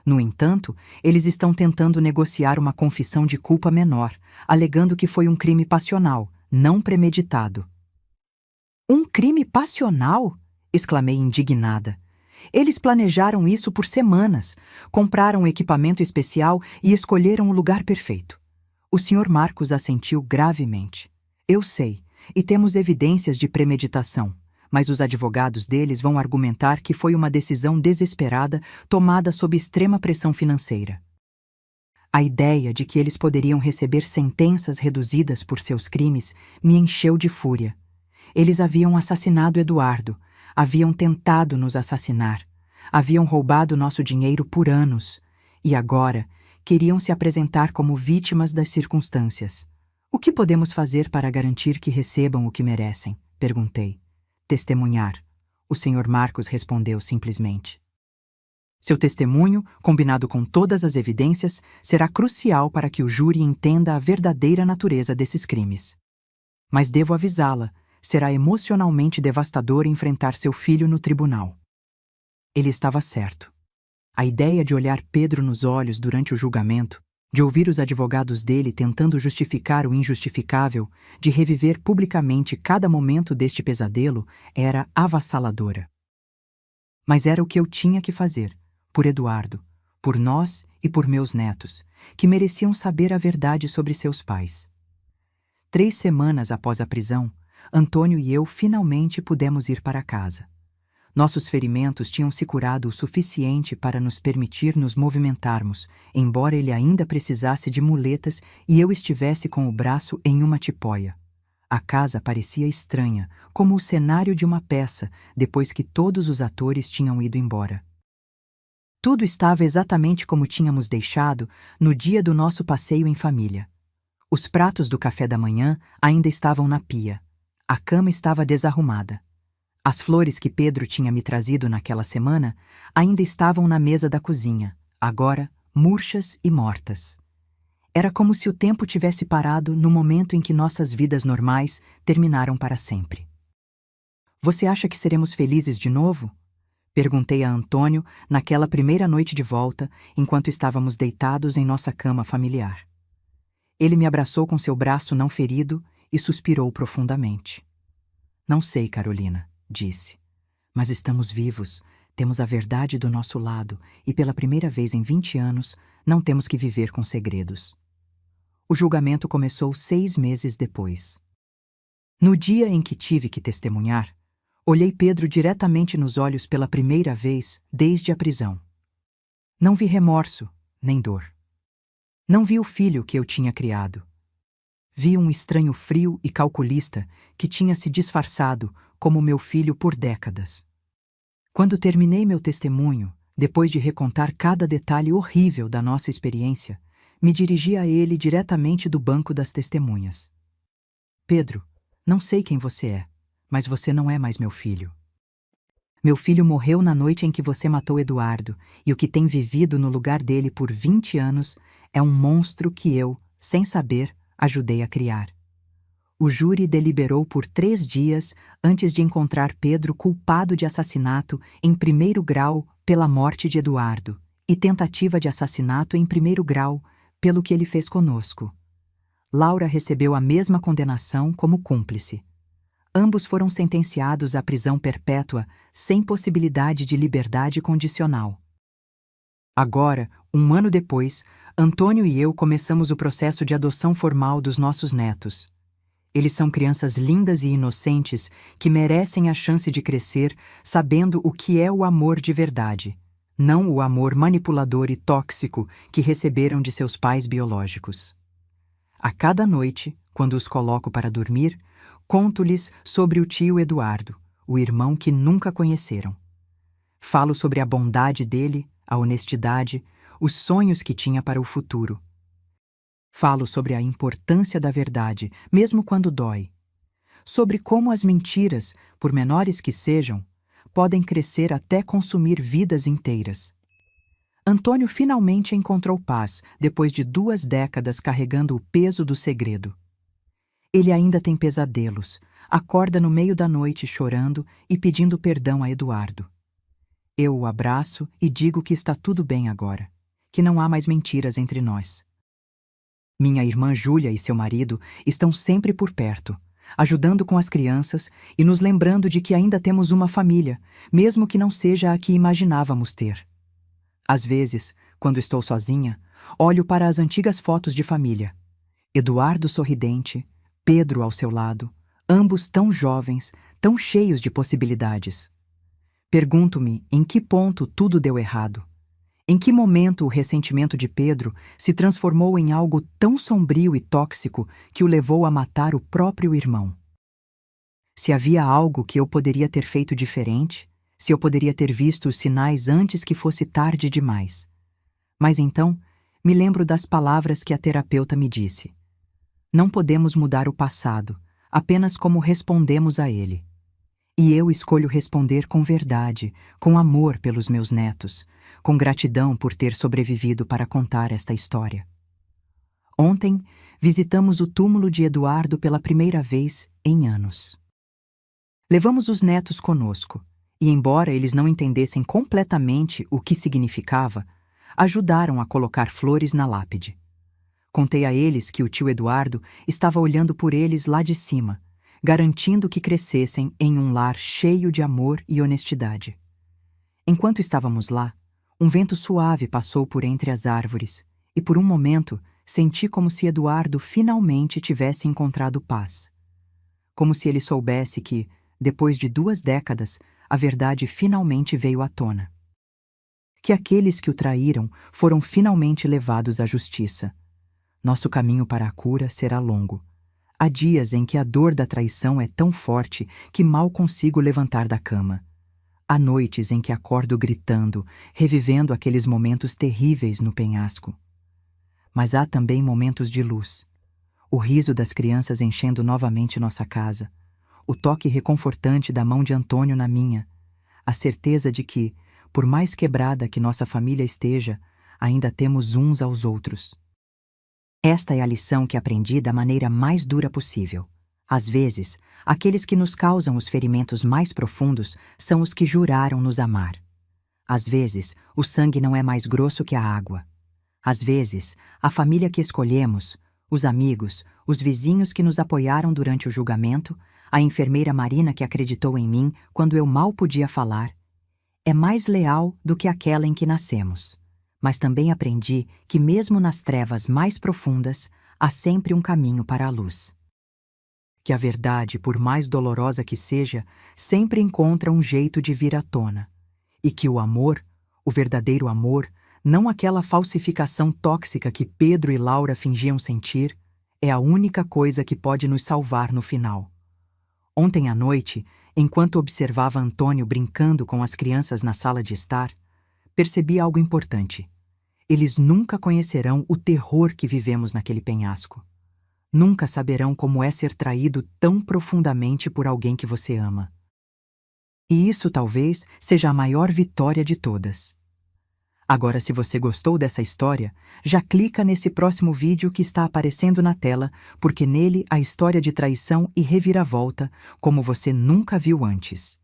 No entanto, eles estão tentando negociar uma confissão de culpa menor, alegando que foi um crime passional, não premeditado. Um crime passional? Exclamei indignada. Eles planejaram isso por semanas, compraram equipamento especial e escolheram o lugar perfeito. O Sr. Marcos assentiu gravemente. Eu sei, e temos evidências de premeditação, mas os advogados deles vão argumentar que foi uma decisão desesperada tomada sob extrema pressão financeira. A ideia de que eles poderiam receber sentenças reduzidas por seus crimes me encheu de fúria. Eles haviam assassinado Eduardo, haviam tentado nos assassinar, haviam roubado nosso dinheiro por anos, e agora queriam se apresentar como vítimas das circunstâncias. O que podemos fazer para garantir que recebam o que merecem? Perguntei. Testemunhar. O Sr. Marcos respondeu simplesmente. Seu testemunho, combinado com todas as evidências, será crucial para que o júri entenda a verdadeira natureza desses crimes. Mas devo avisá-la, será emocionalmente devastador enfrentar seu filho no tribunal. Ele estava certo. A ideia de olhar Pedro nos olhos durante o julgamento, de ouvir os advogados dele tentando justificar o injustificável, de reviver publicamente cada momento deste pesadelo, era avassaladora. Mas era o que eu tinha que fazer, por Eduardo, por nós e por meus netos, que mereciam saber a verdade sobre seus pais. 3 semanas após a prisão, Antônio e eu finalmente pudemos ir para casa. Nossos ferimentos tinham se curado o suficiente para nos permitir nos movimentarmos, embora ele ainda precisasse de muletas e eu estivesse com o braço em uma tipóia. A casa parecia estranha, como o cenário de uma peça, depois que todos os atores tinham ido embora. Tudo estava exatamente como tínhamos deixado no dia do nosso passeio em família. Os pratos do café da manhã ainda estavam na pia. A cama estava desarrumada. As flores que Pedro tinha me trazido naquela semana ainda estavam na mesa da cozinha, agora murchas e mortas. Era como se o tempo tivesse parado no momento em que nossas vidas normais terminaram para sempre. Você acha que seremos felizes de novo? Perguntei a Antônio naquela primeira noite de volta, enquanto estávamos deitados em nossa cama familiar. Ele me abraçou com seu braço não ferido e suspirou profundamente. Não sei, Carolina, disse. Mas estamos vivos, temos a verdade do nosso lado e pela primeira vez em 20 anos não temos que viver com segredos. O julgamento começou 6 meses depois. No dia em que tive que testemunhar, olhei Pedro diretamente nos olhos pela primeira vez desde a prisão. Não vi remorso, nem dor. Não vi o filho que eu tinha criado. Vi um estranho frio e calculista que tinha se disfarçado como meu filho por décadas. Quando terminei meu testemunho, depois de recontar cada detalhe horrível da nossa experiência, me dirigi a ele diretamente do banco das testemunhas. Pedro, não sei quem você é, mas você não é mais meu filho. Meu filho morreu na noite em que você matou Eduardo, e o que tem vivido no lugar dele por 20 anos é um monstro que eu, sem saber, ajudei a criar. O júri deliberou por 3 dias antes de encontrar Pedro culpado de assassinato em 1º grau pela morte de Eduardo e tentativa de assassinato em 1º grau pelo que ele fez conosco. Laura recebeu a mesma condenação como cúmplice. Ambos foram sentenciados à prisão perpétua sem possibilidade de liberdade condicional. Agora, 1 ano depois, Antônio e eu começamos o processo de adoção formal dos nossos netos. Eles são crianças lindas e inocentes que merecem a chance de crescer sabendo o que é o amor de verdade, não o amor manipulador e tóxico que receberam de seus pais biológicos. A cada noite, quando os coloco para dormir, conto-lhes sobre o tio Eduardo, o irmão que nunca conheceram. Falo sobre a bondade dele, a honestidade, os sonhos que tinha para o futuro. Falo sobre a importância da verdade, mesmo quando dói. Sobre como as mentiras, por menores que sejam, podem crescer até consumir vidas inteiras. Antônio finalmente encontrou paz depois de 2 décadas carregando o peso do segredo. Ele ainda tem pesadelos, acorda no meio da noite chorando e pedindo perdão a Eduardo. Eu o abraço e digo que está tudo bem agora, que não há mais mentiras entre nós. Minha irmã Júlia e seu marido estão sempre por perto, ajudando com as crianças e nos lembrando de que ainda temos uma família, mesmo que não seja a que imaginávamos ter. Às vezes, quando estou sozinha, olho para as antigas fotos de família. Eduardo sorridente, Pedro ao seu lado, ambos tão jovens, tão cheios de possibilidades. Pergunto-me em que ponto tudo deu errado. Em que momento o ressentimento de Pedro se transformou em algo tão sombrio e tóxico que o levou a matar o próprio irmão? Se havia algo que eu poderia ter feito diferente, se eu poderia ter visto os sinais antes que fosse tarde demais. Mas então, me lembro das palavras que a terapeuta me disse. Não podemos mudar o passado, apenas como respondemos a ele. E eu escolho responder com verdade, com amor pelos meus netos, com gratidão por ter sobrevivido para contar esta história. Ontem, visitamos o túmulo de Eduardo pela primeira vez em anos. Levamos os netos conosco, e embora eles não entendessem completamente o que significava, ajudaram a colocar flores na lápide. Contei a eles que o tio Eduardo estava olhando por eles lá de cima, garantindo que crescessem em um lar cheio de amor e honestidade. Enquanto estávamos lá, um vento suave passou por entre as árvores, e por um momento senti como se Eduardo finalmente tivesse encontrado paz. Como se ele soubesse que, depois de 2 décadas, a verdade finalmente veio à tona. Que aqueles que o traíram foram finalmente levados à justiça. Nosso caminho para a cura será longo. Há dias em que a dor da traição é tão forte que mal consigo levantar da cama. Há noites em que acordo gritando, revivendo aqueles momentos terríveis no penhasco. Mas há também momentos de luz. O riso das crianças enchendo novamente nossa casa. O toque reconfortante da mão de Antônio na minha. A certeza de que, por mais quebrada que nossa família esteja, ainda temos uns aos outros. Esta é a lição que aprendi da maneira mais dura possível. Às vezes, aqueles que nos causam os ferimentos mais profundos são os que juraram nos amar. Às vezes, o sangue não é mais grosso que a água. Às vezes, a família que escolhemos, os amigos, os vizinhos que nos apoiaram durante o julgamento, a enfermeira Marina que acreditou em mim quando eu mal podia falar, é mais leal do que aquela em que nascemos. Mas também aprendi que mesmo nas trevas mais profundas, há sempre um caminho para a luz. Que a verdade, por mais dolorosa que seja, sempre encontra um jeito de vir à tona. E que o amor, o verdadeiro amor, não aquela falsificação tóxica que Pedro e Laura fingiam sentir, é a única coisa que pode nos salvar no final. Ontem à noite, enquanto observava Antônio brincando com as crianças na sala de estar, percebi algo importante. Eles nunca conhecerão o terror que vivemos naquele penhasco. Nunca saberão como é ser traído tão profundamente por alguém que você ama. E isso talvez seja a maior vitória de todas. Agora, se você gostou dessa história, já clica nesse próximo vídeo que está aparecendo na tela, porque nele há história de traição e reviravolta como você nunca viu antes.